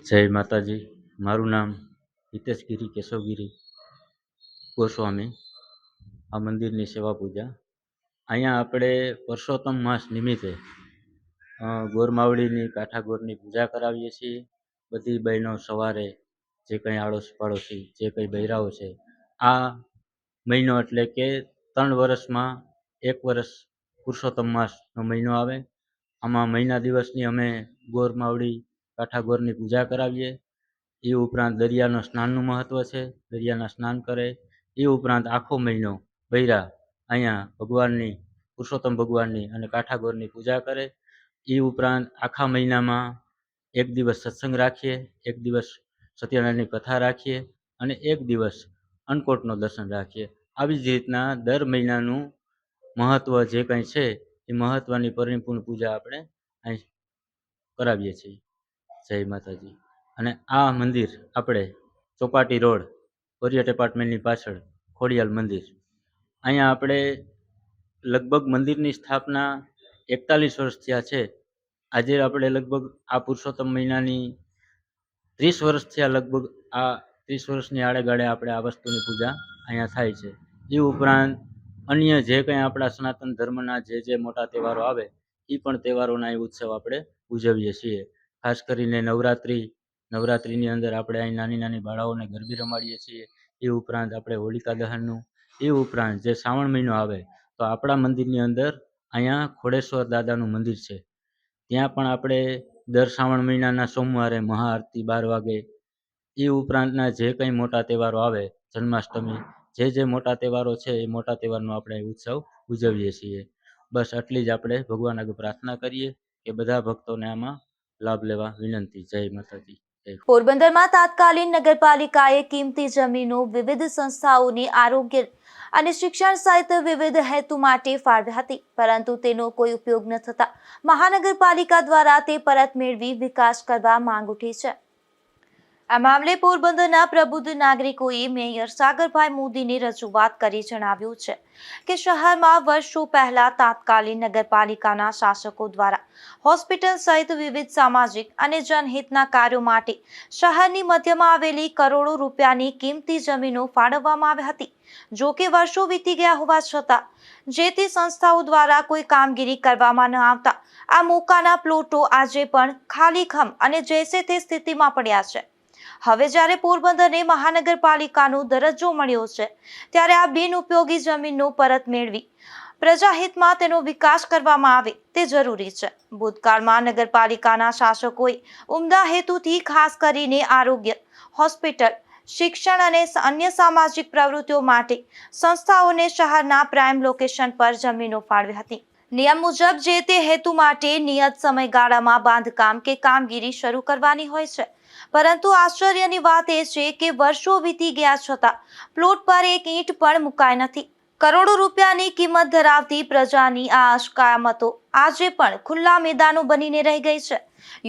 જય માતાજી. મારું નામ હિતેશગીરી કેશવગીરી ગોસ્વામી. આ મંદિરની સેવા પૂજા અહીંયા આપણે પરસોત્તમ માસ નિમિત્તે ગોરમાવડીની કાંઠા ગોરની પૂજા કરાવીએ છીએ. બધી બહેનો સવારે જે કંઈ આડોશ પાડોશી જે કંઈ બૈરાઓ છે, આ મહિનો એટલે કે 3 વર્ષમાં 1 વર્ષ પુરુષોત્તમ માસનો મહિનો આવે. આમાં મહિના દિવસની અમે ગોરમાવડી કાંઠા ગોરની પૂજા કરાવીએ. એ ઉપરાંત દરિયાનો સ્નાનનું મહત્ત્વ છે, દરિયાના સ્નાન કરે. એ ઉપરાંત આખો મહિનો બૈરા અહીંયા ભગવાનની પુરુષોત્તમ ભગવાનની અને કાંઠા ગોરની પૂજા કરે. એ ઉપરાંત આખા મહિનામાં 1 દિવસ સત્સંગ રાખીએ, 1 દિવસ સત્યનારાયણની કથા રાખીએ અને 1 દિવસ અન્નકોટનું દર્શન રાખીએ. આવી જ રીતના દર મહિનાનું મહત્ત્વ જે કંઈ છે એ મહત્ત્વની પરિપૂર્ણ પૂજા આપણે અહીં કરાવીએ છીએ. જય માતાજી. અને આ મંદિર આપણે ચોપાટી રોડ ઓરિયટ એપાર્ટમેન્ટની પાછળ ખોડિયાલ મંદિર, અહીંયા આપણે લગભગ મંદિરની સ્થાપના 41 વર્ષ થયા છે. આજે આપણે લગભગ આ પુરુષોત્તમ મહિનાની 30 વર્ષ થયા. લગભગ આ 30 વર્ષની આડેગાળે આપણે આ વસ્તુની પૂજા અહીંયા થાય છે. એ ઉપરાંત અન્ય જે કંઈ આપણા સનાતન ધર્મના જે મોટા તહેવારો આવે એ પણ તહેવારોના એ ઉત્સવ આપણે ઉજવીએ છીએ. ખાસ કરીને નવરાત્રિની અંદર આપણે અહીં નાની નાની બાળાઓને ગરબી રમાડીએ છીએ. એ ઉપરાંત આપણે હોલિકા દહનનું, એ ઉપરાંત જે શ્રાવણ મહિનો આવે તો આપણા મંદિરની અંદર અહીંયા ખોડેશ્વર દાદાનું મંદિર છે. ત્યાં પણ આપણે દર શ્રાવણ મહિનાના સોમવારે મહાઆરતી 12 વાગે, એ ઉપરાંતના જે કંઈ મોટા તહેવારો આવે, જન્માષ્ટમી, જે મોટા તહેવારો છે એ મોટા તહેવારનો આપણે ઉત્સવ ઉજવીએ છીએ. બસ આટલી જ આપણે ભગવાન આગળ પ્રાર્થના કરીએ કે બધા ભક્તોને આમાં લાભ લેવા વિનંતી. જય માતાજી. પોરબંદરમાં તાત્કાલિક નગરપાલિકાએ કિંમતી જમીનો વિવિધ સંસ્થાઓની આરોગ્ય અને શિક્ષણ સહિત વિવિધ હેતુ માટે ફાળવી હતી, પરંતુ તેનો કોઈ ઉપયોગ ન થતા મહાનગરપાલિકા દ્વારા તે પરત મેળવી વિકાસ કરવા માંગ ઉઠી છે. આ મામલે પોરબંદરના પ્રબુદ્ધ નાગરિકોએ મેયર સાગરભાઈ મોદીને રજૂઆત કરી જણાવ્યું છે કે શહેરમાં વર્ષો પહેલા તાત્કાલિક નગરપાલિકાના શાસકો દ્વારા હોસ્પિટલ સહિત વિવિધ સામાજિક અને જનહિતના કાર્યો માટે શહેરની મધ્યમાં આવેલી કરોડો રૂપિયાની કિંમતી જમીનો ફાળવવામાં આવી હતી. જો કે વર્ષો વીતી ગયા હોવા છતાં જે તે સંસ્થાઓ દ્વારા કોઈ કામગીરી કરવામાં ન આવતા આ મોકાના પ્લોટો આજે પણ ખાલીખમ અને જૈસે તે સ્થિતિમાં પડ્યા છે. હવે જ્યારે પોરબંદરને મહાનગરપાલિકાનો દરજ્જો મળ્યો છે ત્યારે આ બિનઉપયોગી જમીનનો પરત મેળવી પ્રજાહિતમાં તેનો વિકાસ કરવામાં આવે તે જરૂરી છે. ભૂતકાળમાં નગરપાલિકાના શાસકોએ ઉમદા હેતુથી ખાસ કરીને આરોગ્ય, હોસ્પિટલ, શિક્ષણ અને અન્ય સામાજિક પ્રવૃત્તિઓ માટે સંસ્થાઓને શહેરના પ્રાઇમ લોકેશન પર જમીનો ફાળવી હતી. નિયમ મુજબ જે તે હેતુ માટે નિયત સમયગાળામાં બાંધકામ કે કામગીરી શરૂ કરવાની હોય છે, પરંતુ આશ્ચર્યની વાત એ છે કે વર્ષો વીતી ગયા છતાં પ્લોટ પર એક ઈંટ પણ મુકાઈ નથી. કરોડો રૂપિયાની કિંમત ધરાવતી પ્રજાની આ અસ્કયામતો આજે પણ ખુલ્લા મેદાનો બનીને રહી ગઈ છે.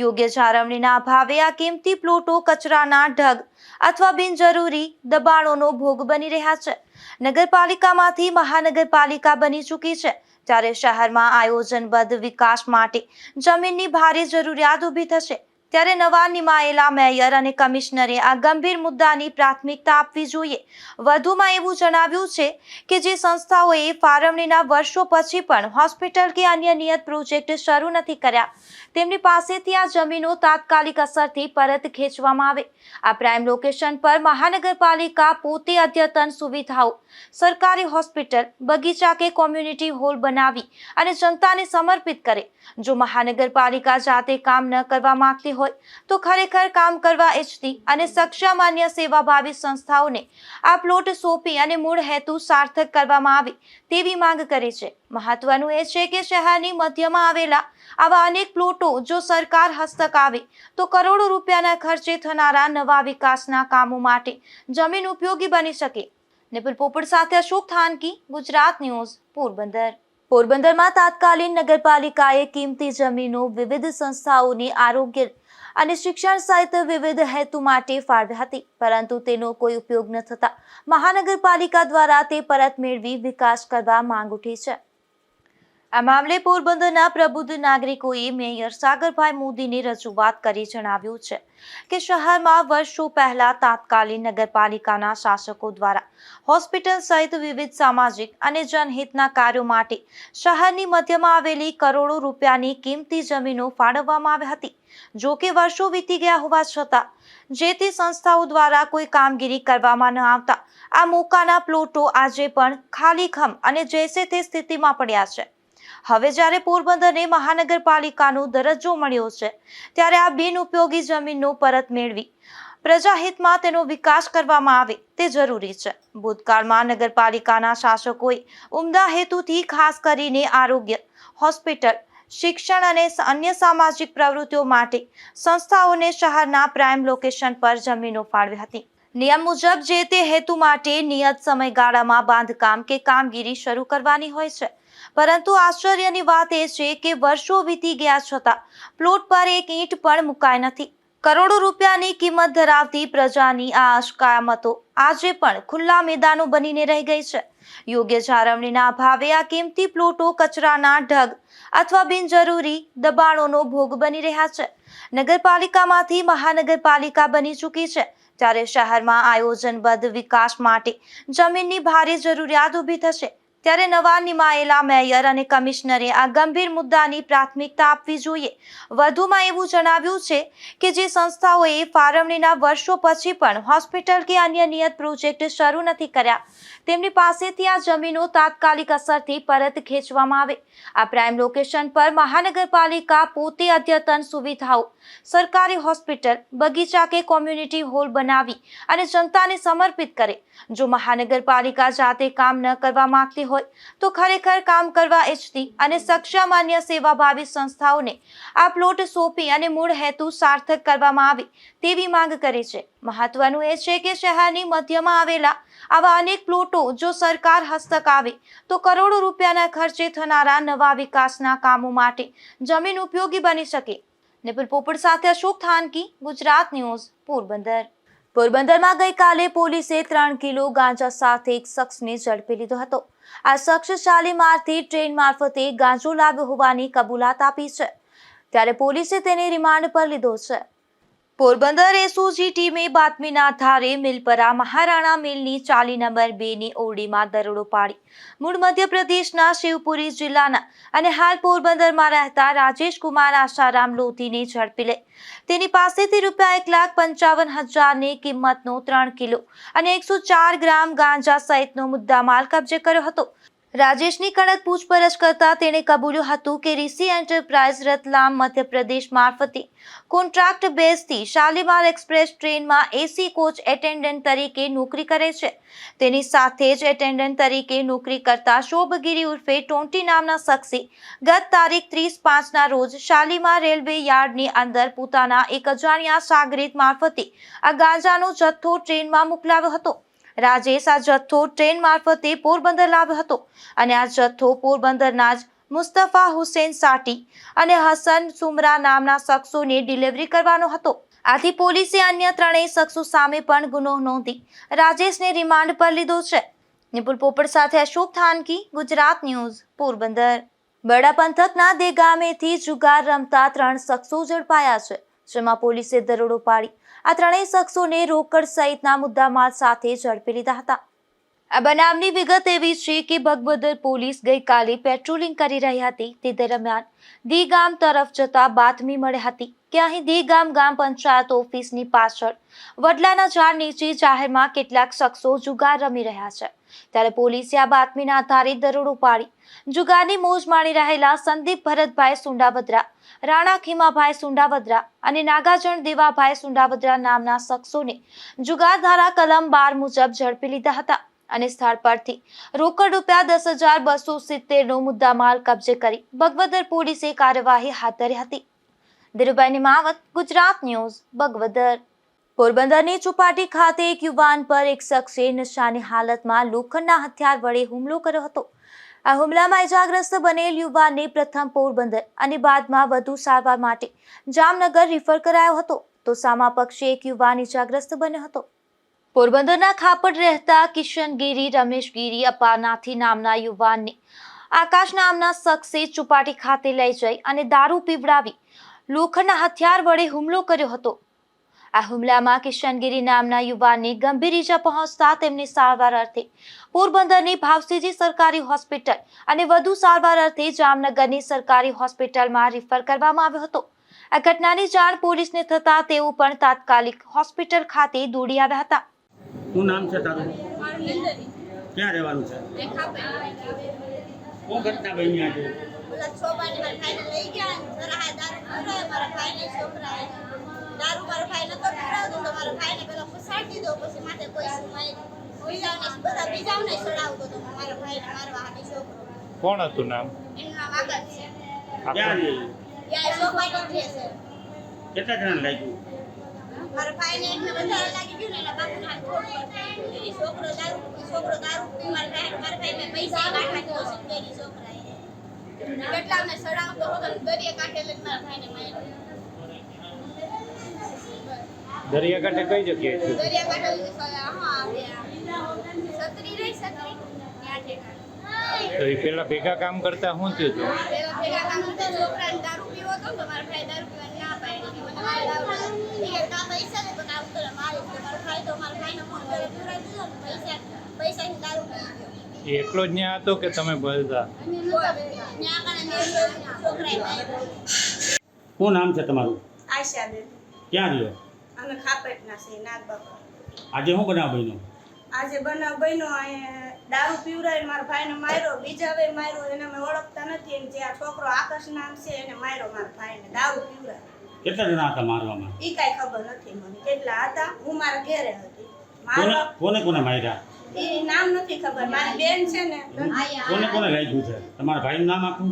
યોગ્ય જાળવણીના અભાવે આ કિંમતી પ્લોટો કચરાના ઢગ અથવા બિનજરૂરી દબાણોનો ભોગ બની રહ્યા છે. નગરપાલિકામાંથી મહાનગરપાલિકા બની ચૂકી છે ત્યારે શહેરમાં આયોજનબદ્ધ વિકાસ માટે જમીનની ભારે જરૂરિયાત ઊભી થશે. ત્યારે નવા નિમાયેલા મેયર અને કમિશનરે આ ગંભીર મુદ્દાની પ્રાથમિકતા આપવી જોઈએ. વધુમાં એવું જણાવ્યું છે કે જે સંસ્થાઓએ ફાળવણીના વર્ષો પછી પણ હોસ્પિટલ કે અન્ય નિયત પ્રોજેક્ટ શરૂ નથી કર્યા તેમની પાસેથી આ જમીનો તાત્કાલિક અસરથી પરત ખેંચવામાં આવે. આ પ્રાઇમ લોકેશન પર મહાનગરપાલિકા પોતે અદ્યતન સુવિધાઓ, સરકારી હોસ્પિટલ, બગીચા કે કોમ્યુનિટી હોલ બનાવી અને જનતાને સમર્પિત કરે. જો મહાનગરપાલિકા જાતે કામ ન કરવા માંગતી હોય તો ખરેખર કામ કરવા ઈચ્છતી અને સક્ષમ અન્ય સેવાભાવી સંસ્થાઓને આ પ્લોટ સોંપી અને મૂળ હેતુ સાર્થક કરવામાં આવે તેવી માંગ કરે છે. મહત્વનું એ છે કે શહેરની મધ્યમાં આવેલા આવા અનેક પ્લોટો જો સરકાર હસ્તક આવે તો કરોડો રૂપિયાના ખર્ચે થનારા નવા વિકાસના કામો માટે જમીન ઉપયોગી બની શકે. નિપુલ પોપટ સાથે અશોક થાનકી, ગુજરાત ન્યૂઝ, પોરબંદર. પોરબંદરમાં તાત્કાલિક નગરપાલિકાએ કિંમતી જમીનો વિવિધ સંસ્થાઓની આરોગ્ય અને શિક્ષણ સહિત વિવિધ હેતુ માટે ફાળવી હતી, પરંતુ તેનો કોઈ ઉપયોગ ન થતા મહાનગરપાલિકા દ્વારા તે પરત મેળવી વિકાસ કરવા માંગ ઉઠી છે. આ મામલે પોરબંદરના પ્રબુદ્ધ નાગરિકોએ મેયર સાગરભાઈ મોદીને રજૂઆત કરી જણાવ્યું છે કે શહેરમાં વર્ષો પહેલા તાત્કાલિક નગરપાલિકાના શાસકો દ્વારા હોસ્પિટલ સહિત વિવિધ સામાજિક અને જનહિતના કાર્યો માટે શહેરની મધ્યમાં આવેલી કરોડો રૂપિયાની કિંમતી જમીનો ફાળવવામાં આવી હતી. જો કે વર્ષો વીતી ગયા હોવા છતાં જે તે સંસ્થાઓ દ્વારા કોઈ કામગીરી કરવામાં ન આવતા આ મોકાના પ્લોટો આજે પણ ખાલીખમ અને જૈસે તે સ્થિતિમાં પડ્યા છે. હવે જ્યારે પોરબંદરને મહાનગરપાલિકાનો દરજ્જો મળ્યો છે ત્યારે આ બિનઉપયોગી જમીનનો પરત મેળવી પ્રજાહિતમાં તેનો વિકાસ કરવામાં આવે તે જરૂરી છે. ભૂતકાળમાં નગરપાલિકાના શાસકોએ ઉમદા હેતુથી ખાસ કરીને આરોગ્ય, હોસ્પિટલ, શિક્ષણ અને અન્ય સામાજિક પ્રવૃત્તિઓ માટે સંસ્થાઓને શહેરના પ્રાઇમ લોકેશન પર જમીનો ફાળવી હતી. નિયમ મુજબ જે તે હેતુ માટે નિયત સમયગાળામાં બાંધકામ કે કામગીરી શરૂ કરવાની હોય છે, પરંતુ આશ્ચર્યની વાત એ છે કે વર્ષો વીતી ગયા છતાં પ્લોટ પર એક ઈંટ પણ મુકાઈ નથી. કરોડો રૂપિયાની કિંમત ધરાવતી પ્રજાની આ અસ્કયામતો આજે પણ ખુલ્લા મેદાનો બનીને રહી ગઈ છે. યોગ્ય જાળવણીના અભાવે આ કિંમતી પ્લોટો કચરાના ઢગ અથવા બિનજરૂરી દબાણોનો ભોગ બની રહ્યા છે. નગરપાલિકામાંથી મહાનગરપાલિકા બની ચૂકી છે, ત્યારે શહેરમાં આયોજનબદ્ધ વિકાસ માટે જમીનની ભારે જરૂરિયાત ઊભી થશે. ત્યારે નવા નિમાયેલા મેયર અને કમિશનરે આ ગંભીર મુદ્દાની પ્રાથમિકતા આપવી જોઈએ. વધુમાં એવું જણાવ્યું છે કે જે સંસ્થાઓએ ફાળવણીના વર્ષો પછી પણ હોસ્પિટલ કે અન્ય નિયત પ્રોજેક્ટ શરૂ નથી કર્યા, તેમની પાસેથી આ જમીનો તાત્કાલિક અસરથી પરત ખેંચવામાં આવે. આ પ્રાઇમ લોકેશન પર મહાનગરપાલિકા પોતે અદ્યતન સુવિધાઓ, સરકારી હોસ્પિટલ, બગીચા કે કોમ્યુનિટી હોલ બનાવી અને જનતાને સમર્પિત કરે. જો મહાનગરપાલિકા જાતે કામ ન કરવા માંગતી હોય તો ખરેખર કામ કરવા ઈચ્છતી અને સક્ષમ અન્ય સેવાભાવી સંસ્થાઓને આ પ્લોટ સોંપી અને મૂળ હેતુ સાર્થક કરવામાં આવે તેવી માંગ કરી છે. મહત્વનું એ છે કે શહેરની મધ્યમાં આવેલા આવા અનેક પ્લોટો જો સરકાર હસ્તક આવે તો કરોડો રૂપિયાના ખર્ચે થનારા નવા વિકાસના કામો માટે જમીન ઉપયોગી બની શકે. નિપુલ પોપટ સાથે અશોક થાનકી, ગુજરાત ન્યૂઝ, પોરબંદર. પોરબંદરમાં ગઈકાલે પોલીસે 3 કિલો ગાંજા સાથે એક શખ્સને ઝડપી લીધો હતો. આ શખ્સ શાલીમારથી ટ્રેન મારફતે ગાંજો લાવ્યો હોવાની કબૂલાત આપી છે, ત્યારે પોલીસે તેને રિમાન્ડ પર લીધો છે. પોરબંદર એસઓજી ટીમે બાતમીના આધારે મિલપરા મહારાણા મિલની 40 નંબર 2ની ઓરડીમાં દરોડો પાડી મૂળ મધ્યપ્રદેશના શિવપુરી જિલ્લાના અને હાલ પોરબંદરમાં રહેતા રાજેશ કુમાર આશારામ લોધીને ઝડપી લઈ તેની પાસેથી ₹1,55,000ની કિંમતનો 3 કિલો અને 104 ગ્રામ ગાંજા સહિતનો મુદ્દામાલ કબજે કર્યો હતો. રાજેશની કડક પૂછપરછ કરતા તેણે કબૂલ્યું હતું કે ઋષિ એન્ટરપ્રાઇઝ રતલામ મધ્યપ્રદેશ મારફતે કોન્ટ્રાક્ટ બેઝથી શાલીમાર એક્સપ્રેસ ટ્રેનમાં એસી કોચ એટેન્ડન્ટ તરીકે નોકરી કરે છે. તેની સાથે જ એટેન્ડન્ટ તરીકે નોકરી કરતા શોભગીરી ઉર્ફે ટોન્ટી નામના શખ્સે ગત તારીખ 30/5ના રોજ શાલીમાર રેલવે યાર્ડની અંદર પોતાના એક અજાણ્યા સાગરીત મારફતે આ ગાંજાનો જથ્થો ટ્રેનમાં મોકલાવ્યો હતો. રાજેશ આ જથ્થો ટ્રેન મારફતે પોરબંદર લાવ્યો હતો અને આ જથ્થો પોરબંદરના જ મુસ્તફા હુસેન સાટી અને હસન સુમરા નામના શખ્સોને ડિલિવરી કરવાનો હતો. આથી પોલીસે અન્ય 3 શખ્સો સામે પણ ગુનો નોંધી રાજેશને રિમાન્ડ પર લીધો છે. નિપુલ પોપટ સાથે અશોક થાનકી, ગુજરાત ન્યૂઝ, પોરબંદર. બરડા પંથકના દે ગામેથી જુગાર રમતા 3 શખ્સો ઝડપાયા છે, જેમાં પોલીસે દરોડો પાડી આ 3 શખ્સોને રોકડ સહિતના મુદ્દામાલ સાથે ઝડપી લીધા હતા. આ બનાવની વિગત એવી છે કે ભગવદર પોલીસ ગઈકાલે પેટ્રોલિંગ કરી રહી હતી તે દરમિયાન દી ગામ તરફ જતા બાતમી મળી હતી કે અહીં દી ગામ ગ્રામ પંચાયત ઓફિસની પાછળ વડલાના ઝાડ નીચે જાહેરમાં કેટલાક શખ્સો જુગાર રમી રહ્યા છે. ત્યારે પોલીસે આ બાતમીના આધારે દરોડો પાડી જુગારની મોજ માણી રહેલા સંદીપ ભરતભાઈ સુંડાવદરા, રાણા ખીમાભાઈ સુંડાવદરા અને નાગાજણ દેવાભાઈ સુંડાવદરા નામના શખ્સોને જુગાર ધારા કલમ 12 મુજબ ઝડપી લીધા હતા અને સ્થળ પરથી રોકડ ₹10,270નો મુદ્દામાલ કબજે કરી ભગવદર પોલીસે કાર્યવાહી હાથ ધરી હતી. ધીરુભાઈની માવત, ગુજરાત ન્યૂઝ, ભગવદર. પોરબંદરની ચોપાટી ખાતે એક યુવાન પર એક શખ્સે નશાની હાલતમાં લોખંડના હથિયાર વડે હુમલો કર્યો હતો. આ હુમલામાં ઇજાગ્રસ્ત બનેલ યુવાનને પ્રથમ પોરબંદર અને બાદમાં વધુ સારવાર માટે જામનગર રિફર કરાયો હતો, તો સામા પક્ષે એક યુવાન ઇજાગ્રસ્ત બન્યો હતો. પોરબંદરના ખાપડ રહેતા કિશનગીરી રમેશગીરી અપાનાથી નામના યુવાનને આકાશ નામના શખ્સે ચોપાટી ખાતે લઈ જઈ અને દારૂ પીવડાવી લોખંડના હથિયાર વડે હુમલો કર્યો હતો. આ હુમલામાં કિશનગીરી નામના યુવાનને ગંભીર ઈજા પહોંચતા તેમને સારવાર અર્થે પોરબંદરની ભાવસીજી સરકારી હોસ્પિટલ અને વધુ સારવાર અર્થે જામનગરની સરકારી હોસ્પિટલમાં રિફર કરવામાં આવ્યો હતો. આ ઘટનાની જાણ પોલીસને થતા તેઓ પણ તાત્કાલિક હોસ્પિટલ ખાતે દોડી આવ્યા હતા. શું નામ છે તારું? ક્યાં રહેવાનું છે? શું ઘટના બની આજે? દારૂ મારા ભાઈ નતો પીવડાવતો તો મારા ભાઈને પેલા ફસાડી દીધો, પછી માથે કોઈ સુમાઈ બીજાને ચડાવતો તો મારા ભાઈને મારવા હાથી છોકરો. કોણ હતું નામ? એનું નામ આગળ છે. ક્યાં સોપાટી છે. કેટલા જણા લાગ્યું? મારા ભાઈને એટલે વધારે લાગી ગયું ને એના બાપુને હાથ ફોડ કરી. છોકરો દારૂ પીવા મારા ભાઈને પૈસા કાઢવાની કોશિશ કરી છોકરાએ. કેટલાને ચડાવતો હતો ને દરિયા કાંઠે લઈને મારા ભાઈને માર્યો. દરિયાકાંઠે કઈ જગ્યાએ થયું? દરિયાકાંઠે હા સત્રી રહી સત્રી ત્યાં ઠેકાણે. તો એ પેલા ભેગા કામ કરતા શું થયું હતું? પેલા ભેગા કામ કરતા છોકરાને દારૂ પીવો હતો તો મારા ભાઈ દારૂ પીવાની ના પાડી. મને મારે દારૂ એ કે કા પૈસા દે તો કામ કરે મારે મારો ભાઈ તો મારા ભાઈને ફોન કરે પીવડાવી દીધો ને પૈસાથી દારૂ પી ગયો. એ એકલો જ ત્યાં હતો કે તમે બધા? ત્યાં કારણે છોકરાએ માર્યો. શું નામ છે તમારું? આશાબેન ક્યાં રહ્યો? અમે ખાપેટના છે નાગબાપા. આજે શું બનાવ બન્યો? આજે બનાવ બન્યો દારૂ પીવડાવીને મારા ભાઈને માર્યો, બીજા વે માર્યો. એને અમે ઓળખતા નથી. એને જે આ છોકરો આકાશ નામ છે એને માર્યો મારા ભાઈને દારૂ પીવડાવી. કેટલા જણા હતા મારવામાં? ઈ કાંઈ ખબર નથી મને કેટલા હતા. હું મારા ઘેરે હતી. કોને કોને માર્યા? ઈ નામ નથી ખબર. મારી બેન છે ને કોને કોને લાગ્યું છે? તમારા ભાઈનું નામ આખું?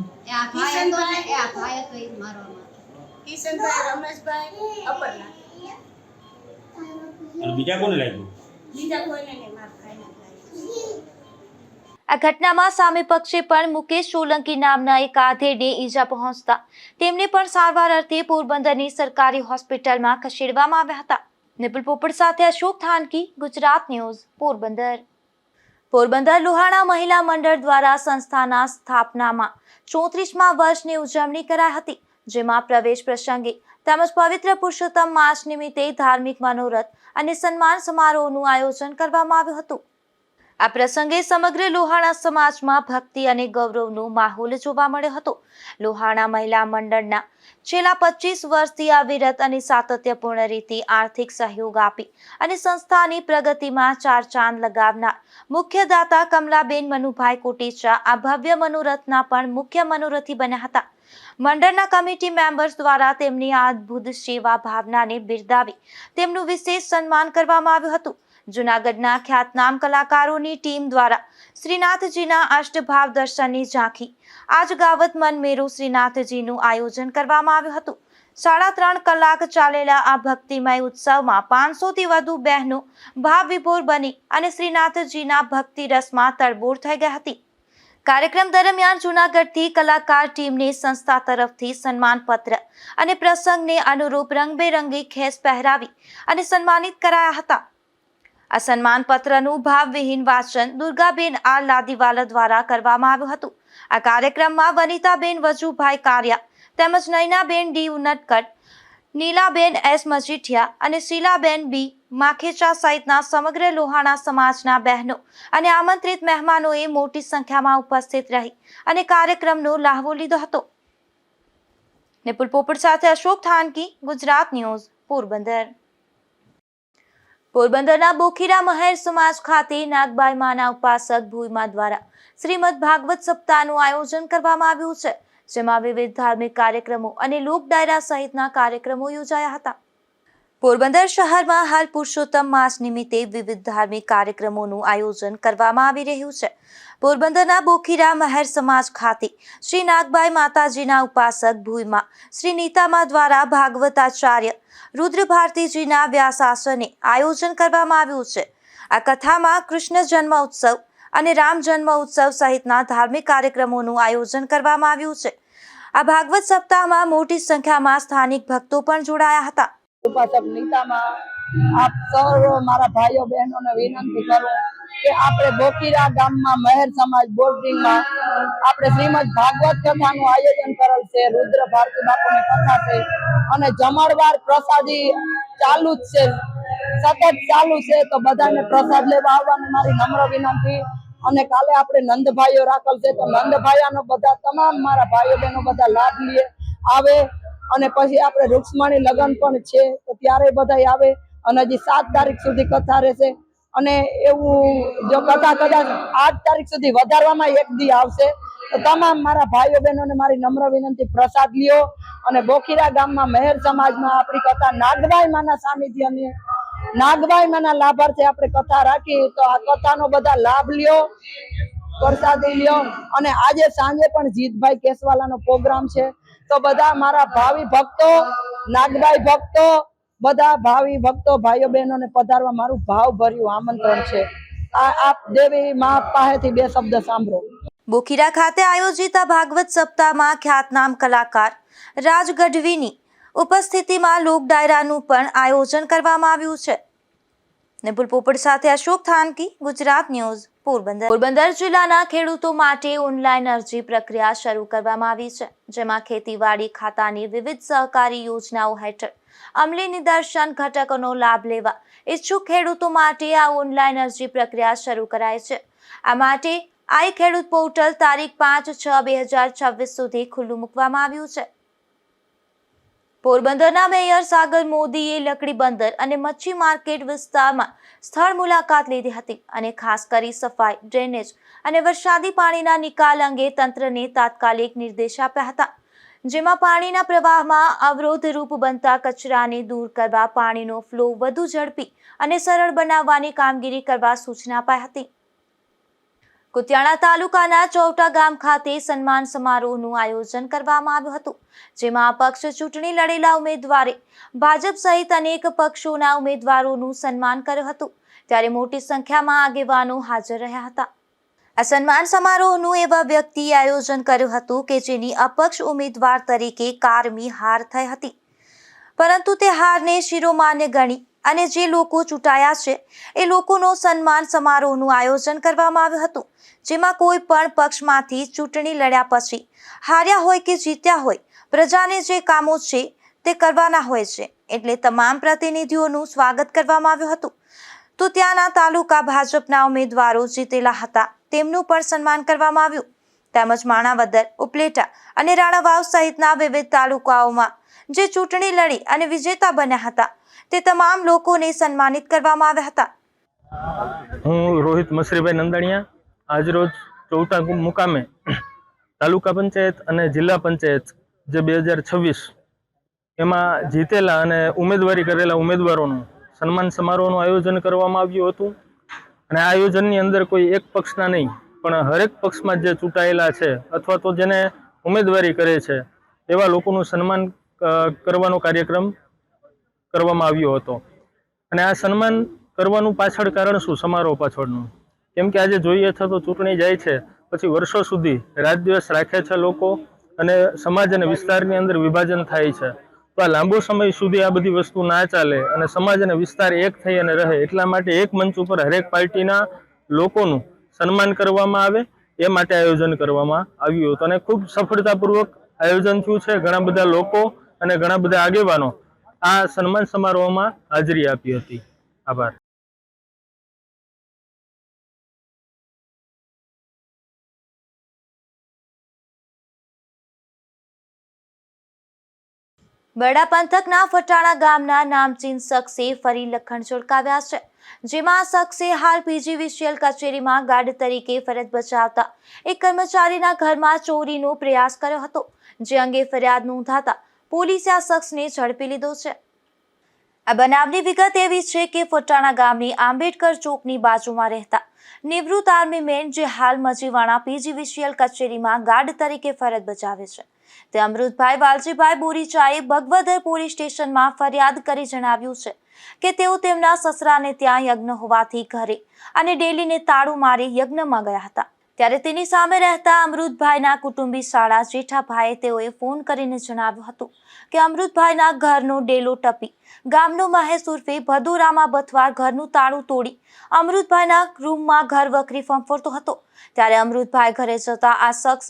કિશનભાઈ, રમેશભાઈ, અપરના. અને બીજા કોને લાગ્યું? બીજા કોઈને નહીં, મારા ભાઈને લાગ્યું. આ ઘટનામાં સામે પક્ષે પણ મુકેશ સોલંકી નામના એક આધેડને ઈજા પહોંચતા તેમને પણ સારવાર અર્થે પોરબંદરની સરકારી હોસ્પિટલમાં ખસેડવામાં આવ્યા હતા. નિપુલ પોપટ સાથે અશોક થાનકી, ગુજરાત ન્યૂઝ, પોરબંદર. પોરબંદર લોહાણા મહિલા મંડળ દ્વારા સંસ્થાના સ્થાપનામાં 34મા વર્ષની ઉજવણી કરાઈ હતી, જેમાં પ્રવેશ પ્રસંગે તેમજ પવિત્ર પુરુષોત્તમ માસ નિમિત્તે ધાર્મિક મનોરથ અને સન્માન સમારોહનું આયોજન કરવામાં આવ્યું હતું. આ પ્રસંગે સમગ્ર લોહાણા સમાજમાં ભક્તિ અને ગૌરવનો માહોલ જોવા મળ્યો હતો. લોહાણા મહિલા મંડળના છેલ્લા 25 વર્ષથી અવિરત અને સાતત્યપૂર્ણ રીતે આર્થિક સહયોગ આપી અને સંસ્થાની પ્રગતિમાં ચાર ચાંદ લગાવનાર મુખ્ય દાતા કમલાબેન મનુભાઈ કોટેચા આ ભવ્ય મનોરથના પણ મુખ્ય મનોરથી બન્યા હતા. મંડળના કમિટી મેમ્બર્સ દ્વારા તેમની આ અદ્ભુત સેવા ભાવનાને બિરદાવી તેમનું વિશેષ સન્માન કરવામાં આવ્યું હતું. જૂનાગઢના ખ્યાતનામ કલાકારોની ટીમ દ્વારા શ્રીનાથજીના અષ્ટભાવ દર્શનની ઝાંખી આજ ગાવત મન મેરો શ્રીનાથજીનું આયોજન કરવામાં આવ્યું હતું. 3.5 કલાક ચાલેલા આ ભક્તિમય ઉત્સવમાં 500થી વધુ બહેનો ભાવ વિભોર બની અને શ્રીનાથજીના ભક્તિ રસમાં તડબોળ થઈ ગઈ હતી. કાર્યક્રમ દરમિયાન જૂનાગઢથી કલાકાર ટીમને સંસ્થા તરફથી સન્માનપત્ર અને પ્રસંગને અનુરૂપ રંગબેરંગી ખેસ પહેરાવી અને સન્માનિત કરાયા હતા. આ સન્માનપત્રનું ભાવવિહીન વાંચન દુર્ગાબેન આર લાદીવાલા દ્વારા કરવામાં આવ્યું હતું. આ કાર્યક્રમમાં વનિતાબેન વજુભાઈ કારિયા તેમજ નયનાબેન ડી ઉનટકટ, નીલાબેન એસ મજીઠિયા અને શીલાબેન બી માખેચા સહિતના સમગ્ર લોહાણા સમાજના બહેનો અને આમંત્રિત મહેમાનોએ મોટી સંખ્યામાં ઉપસ્થિત રહી અને કાર્યક્રમનો લાહવો લીધો હતો. નિપુલ પોપટ સાથે અશોક થાનકી, ગુજરાત ન્યૂઝ, પોરબંદર. પોરબંદરના બોખીરા મહેર સમાજ ખાતે નાગબાઈ માના ઉપાસક ભૂઈમા દ્વારા શ્રીમદ ભાગવત સપ્તાહનું આયોજન કરવામાં આવ્યું છે, જેમાં વિવિધ ધાર્મિક કાર્યક્રમો અને લોક ડાયરા સહિતના કાર્યક્રમો યોજાયા હતા. પોરબંદર શહેરમાં હાલ પુરુષોત્તમ માસ નિમિત્તે વિવિધ ધાર્મિક કાર્યક્રમોનું આયોજન કરવામાં આવી રહ્યું છે. પોરબંદરના બોખીરા મહેર સમાજ ખાતે શ્રી નાગબાઈ માતાજીના ઉપાસક ભૂઈમા શ્રી નીતામા દ્વારા ભાગવતાચાર્ય રુદ્ર ભારતીજીના વ્યાસાસને આયોજન કરવામાં આવ્યું છે. આ કથામાં કૃષ્ણ જન્મ ઉત્સવ અને રામ જન્મ ઉત્સવ સહિતના ધાર્મિક કાર્યક્રમોનું આયોજન કરવામાં આવ્યું છે. આ ભાગવત સપ્તાહમાં મોટી સંખ્યામાં સ્થાનિક ભક્તો પણ જોડાયા હતા. ઉપાસક નીતામાં આપ સર્વ મારા ભાઈઓ બહેનોને વિનંતી કરું કે આપણે બોકીરા ગામમાં મહેર સમાજ બોર્ડિંગમાં આપણે શ્રીમદ ભાગવત કથાનું આયોજન કરેલ છે. રુદ્ર ભારતી બાપુની કથા છે અને જમણવાર પ્રસાદી ચાલુ જ છે, સતત ચાલુ છે. તો બધાને પ્રસાદ લેવા આવવાની મારી નમ્ર વિનંતી. અને કાલે આપણે નંદભાઈઓ રાખેલ છે, તો નંદભાઈઓનો બધા તમામ મારા ભાઈઓ બહેનો બધા લાભ લે આવે. અને પછી આપણે રૂક્ષ્મણી લગ્ન પણ છે, તો ત્યારે બધા આવે. અને હજી 7 તારીખ સુધી કથા રહેશે. અને એવું જો કથા કદાચ 8 તારીખ સુધી વધારવામાં એક દી આવશે, તો તમામ મારા ભાઈઓ બહેનોને મારી નમ્ર વિનંતી, પ્રસાદ લ્યો. અને બોખીરા ગામમાં મહેર સમાજમાં આપણી કથા નાગબાઈ માના સાનિધ્યની નાગબાઈ માના લાભાર્થે આપણે કથા રાખી, તો આ કથાનો બધા લાભ લ્યો, પ્રસાદી લ્યો. અને આજે સાંજે પણ જીતભાઈ કેસવાલાનો પ્રોગ્રામ છે, તો બધા મારા ભાવિ ભક્તો, નાગબાઈ ભક્તો, બધા ભાવિ ભક્તો ભાઈઓ બહેનોને પધારવા મારું ભાવભર્યું આમંત્રણ છે. આપ દેવી મા પાસેથી 2 શબ્દ સાંભળો. બોખીરા ખાતે આયોજિત ભાગવત સપ્તાહમાં ખ્યાતનામ કલાકાર રાજ ગઢવીની ઉપસ્થિતિમાં લોક ડાયરાનું પણ આયોજન કરવામાં આવ્યું છે. નિપુલ પોપટ સાથે અશોક થાનકી, ગુજરાત ન્યૂઝ, પોરબંદર. પોરબંદર જિલ્લાના ખેડૂતો માટે ઓનલાઈન અરજી પ્રક્રિયા શરૂ કરવામાં આવી છે, જેમાં ખેતીવાડી ખાતાની વિવિધ સહકારી યોજનાઓ હેઠળ અમલી નિદર્શન ઘટકોનો લાભ લેવા ઈચ્છુક ખેડૂતો માટે આ ઓનલાઈન અરજી પ્રક્રિયા શરૂ કરાઈ છે. આ માટે આઈ ખેડૂત પોર્ટલ તારીખ 5/6/2026 સુધી ખુલ્લું મૂકવામાં આવ્યું છે. પોરબંદરના મેયર સાગર મોદીએ લકડી બંદર અને મચ્છી માર્કેટ વિસ્તારમાં સ્થળ મુલાકાત લીધી હતી અને ખાસ કરી સફાઈ, ડ્રેનેજ અને વરસાદી પાણીના નિકાલ અંગે તંત્રને તાત્કાલિક નિર્દેશ આપ્યા હતા, જેમાં પાણીના પ્રવાહમાં અવરોધરૂપ બનતા કચરાને દૂર કરવા, પાણીનો ફ્લો વધુ ઝડપી અને સરળ બનાવવાની કામગીરી કરવા સૂચના અપાઈ હતી. કુતિયાણા તાલુકાના ચૌટા ગામ ખાતે સન્માન સમારોહનું આયોજન કરવામાં આવ્યું હતું, જેમાં અપક્ષ ચૂંટણી લડેલા ઉમેદવારે ભાજપ સહિત અનેક પક્ષોના ઉમેદવારોનું સન્માન કર્યું હતું, ત્યારે મોટી સંખ્યામાં આગેવાનો હાજર રહ્યા હતા. આ સન્માન સમારોહનું એવા વ્યક્તિએ આયોજન કર્યું હતું કે જેની અપક્ષ ઉમેદવાર તરીકે કારમી હાર થઈ હતી, પરંતુ તે હારને શિરોમાન્ય ગણી અને જે લોકો ચૂંટાયા છે એ લોકોનો સન્માન સમારોહનું આયોજન કરવામાં આવ્યું હતું, જેમાં કોઈ પણ પક્ષમાંથી ચૂંટણી લડ્યા પછી હાર્યા હોય કે જીત્યા હોય, પ્રજાને જે કામો છે તે કરવાના હોય છે, એટલે તમામ પ્રતિનિધિઓનું સ્વાગત કરવામાં આવ્યું હતું. તો ત્યાંના તાલુકા ભાજપના ઉમેદવારો જીતેલા હતા તેમનું પણ સન્માન કરવામાં આવ્યું, તેમજ માણાવદર, ઉપલેટા અને રાણાવાવ સહિતના વિવિધ તાલુકાઓમાં જે ચૂંટણી લડી અને વિજેતા બન્યા હતા તે તમામ લોકોને સન્માનિત કરવામાં આવ્યા હતા. હું રોહિત મસરીભાઈ નંદાણીયા આજરોજ ચૌટા મુકામે તાલુકા પંચાયત અને જિલ્લા પંચાયત જે 2026 એમાં જીતેલા અને ઉમેદવારી કરેલા ઉમેદવારોનું સન્માન સમારોહનું આયોજન કરવામાં આવ્યું હતું. અને આ આયોજનની અંદર કોઈ એક પક્ષના નહીં પણ હરેક પક્ષમાં જે ચૂંટાયેલા છે અથવા તો જેને ઉમેદવારી કરે છે એવા લોકોનું સન્માન કરવાનો કાર્યક્રમ કરવામાં આવ્યો હતો. અને આ સન્માન કરવાનું પાછળ કારણ શું, સમારોહ પાછળનું, કેમ કે આજે જોઈએ છે તો ચૂંટણી જાય છે પછી વર્ષો સુધી રાત દિવસ રાખે છે લોકો અને સમાજ અને વિસ્તારની અંદર વિભાજન થાય છે. તો આ લાંબો સમય સુધી આ બધી વસ્તુ ના ચાલે અને સમાજ અને વિસ્તાર એક થઈ અને રહે, એટલા માટે એક મંચ ઉપર હરેક પાર્ટીના લોકોનું સન્માન કરવામાં આવે એ માટે આયોજન કરવામાં આવ્યું હતું અને ખૂબ સફળતાપૂર્વક આયોજન થયું છે. ઘણા બધા લોકો અને ઘણા બધા આગેવાનો આ સન્માન સમારોહમાં હાજરી આપી હતી. આભાર. બરડા પંથકના ફટાણા ગામના નામચીન શખ્સે ફરી લખણ ઝળકાવ્યા છે, જેમાં આ શખ્સે હાલ PGVCL કચેરીમાં ગાર્ડ તરીકે ફરજ બજાવતા એક કર્મચારીના ઘરમાં ચોરીનો પ્રયાસ કર્યો હતો, જે અંગે ફરિયાદ નોંધાતા પોલીસે આ શખ્સને ઝડપી લીધો છે. આ બનાવની વિગત એવી છે કે ફટાણા ગામની આંબેડકર ચોકની બાજુમાં રહેતા નિવૃત્ત આર્મી મેન જે હાલ મજીવાણા PGVCL કચેરીમાં ગાર્ડ તરીકે ફરજ બજાવે છે તે અમૃતભાઈ વાલજીભાઈ બોરીચાએ ભગવદર પોલીસ સ્ટેશનમાં ફરિયાદ કરી જણાવ્યું છે કે તેઓ તેમના સસરાને ત્યાં યજ્ઞ હોવાથી ઘરે અને ડેલીને તાળું મારી યજ્ઞમાં ગયા હતા, ત્યારે તેની સામે રહેતા અમૃતભાઈના કુટુંબી શાળા જેઠાભાઈએ તેઓએ ફોન કરીને જણાવ્યું હતું કે અમૃતભાઈના ઘરનો ડેલો ટપી ગામનો મહેશ ઉર્ફે ભદુરામા બથવાર ઘરનું તાળું તોડી અમૃતભાઈના રૂમમાં ઘર વખરી ફંફોરતો હતો, ત્યારે અમૃતભાઈ ઘરે જતા આ શખ્સ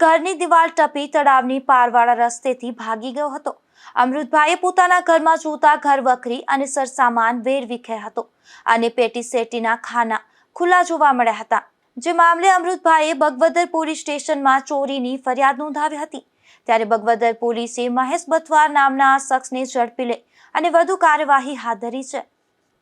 ઘરની દિવાલ ટપી તળાવની પારવાળા રસ્તેથી ભાગી ગયો હતો. અમૃતભાઈએ પોતાના ઘરમાં જોતા ઘર વખરી અને સરસામાન વેરવિખેર હતો અને પેટી સેટીના ખાના ખુલ્લા જોવા મળ્યા હતા, જે મામલે અમૃતભાઈએ બગવદર પોલીસ સ્ટેશનમાં ચોરીની ફરિયાદ નોંધાવી હતી. ત્યારે બગવદર પોલીસે મહેશ બથવાર નામના આ શખ્સને ઝડપી લઈ અને વધુ કાર્યવાહી હાથ ધરી છે.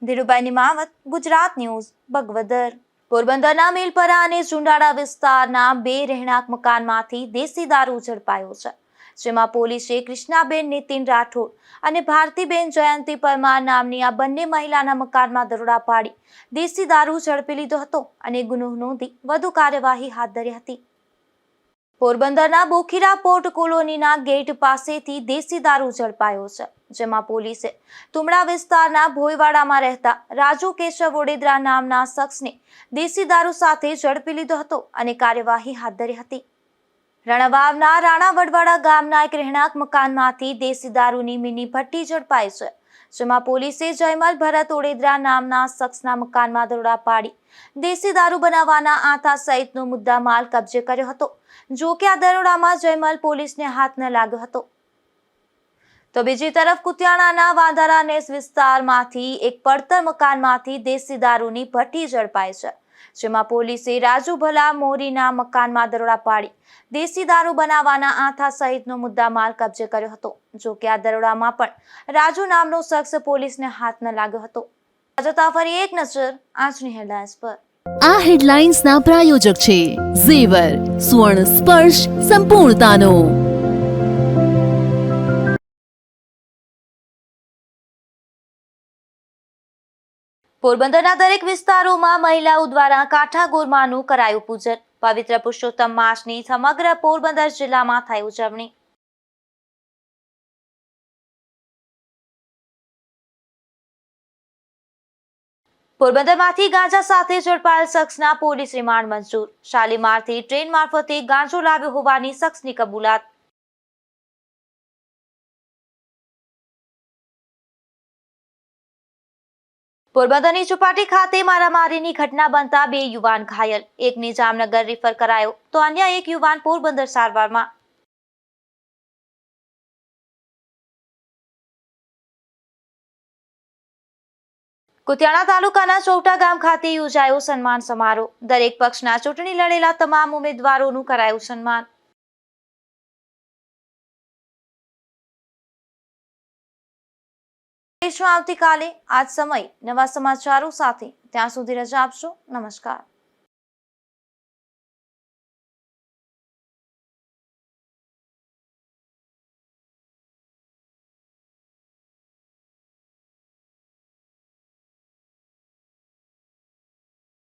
ધીરુભાઈ નિમાવત, ગુજરાત ન્યૂઝ, બગવદર. પોરબંદરના મેલપરા અને ઝુંડાળા વિસ્તારના 2 રહેણાંક મકાનમાંથી દેશી દારૂ ઝડપાયો છે, જેમાં પોલીસે કૃષ્ણાબેન નીતિન રાઠોડ અને ભારતીબેન જયંતિ પરમાર નામની આ બંને મહિલાના મકાનમાં દરોડા પાડી દેશી દારૂ ઝડપી લીધો હતો અને ગુનો નોંધી વધુ કાર્યવાહી હાથ ધરી હતી. પોરબંદરના બોખીરા પોર્ટ કોલોનીના ગેટ પાસેથી દેશી દારૂ ઝડપાયો છે, જેમાં પોલીસે તુમડા વિસ્તારના ભોયવાડામાં રહેતા રાજુ કેશવ ઓડેદરા નામના શખ્સને દેશી દારૂ સાથે ઝડપી લીધો હતો અને કાર્યવાહી હાથ ધરી હતી. રણાવાવના રાણા વડવાડા ગામના એક રહેણાંક મકાનમાંથી દેશી દારૂની મિની ભઠ્ઠી ઝડપાઈ છે, જેમાં પોલીસે જયમલ ભરત ઓડેદરા નામના શખ્સના મકાનમાં દરોડા પાડી દેશી દારૂ બનાવવાના આટા સહિતનો મુદ્દામાલ કબજે કર્યો હતો. જો કે આ દરોડામાં જયમલ પોલીસને હાથ ન લાગ્યો હતો. તો બીજી તરફ કુતિયાણાના વાંધારા નેસ વિસ્તારમાંથી એક પડતર મકાનમાંથી દેશી દારૂની ભઠ્ઠી ઝડપાઈ છે, જેમાં પોલીસે રાજુ ભલા મોરીના મકાનમાં દરોડા પાડી દેશી દારૂ બનાવવાના આથા સહિતનો મુદ્દામાલ કબજે કર્યો હતો. જો કે આ દરોડામાં પણ રાજુ નામનો શખ્સ પોલીસને હાથ ન લાગ્યો હતો. જતા ફરી એક નજર આજની હેડલાઇન્સ પર. આ હેડલાઇન્સના પ્રાયોજક છે ઝેવર, સુવર્ણ સ્પર્શ સંપૂર્ણતાનો. પોરબંદરના દરેક વિસ્તારોમાં મહિલાઓ દ્વારા કાંઠા ગોરમાનું કરાયું પૂજન. પવિત્ર પુરુષોત્તમ માસની સમગ્ર પોરબંદર જિલ્લામાં થઈ ઉજવણી. પોરબંદરમાંથી ગાંજા સાથે ઝડપાયેલ શખ્સના પોલીસ રિમાન્ડ મંજૂર. શાલીમારથી ટ્રેન મારફતે ગાંજો લાવ્યો હોવાની શખ્સની કબૂલાત. પોરબંદરની ચોપાટી ખાતે મારામારીની ઘટના બનતા 2 યુવાન ઘાયલ. એકને જામનગર રિફર કરાયો તો અન્ય એક યુવાન પોરબંદર સારવારમાં. કુતિયાણા તાલુકાના ચૌટા ગામ ખાતે યોજાયો સન્માન સમારોહ. દરેક પક્ષના ચૂંટણી લડેલા તમામ ઉમેદવારોનું કરાયું સન્માન. આવતીકાલે આ જ સમય નવા સમાચારો સાથે. ત્યાં સુધી રજા આપશો. નમસ્કાર.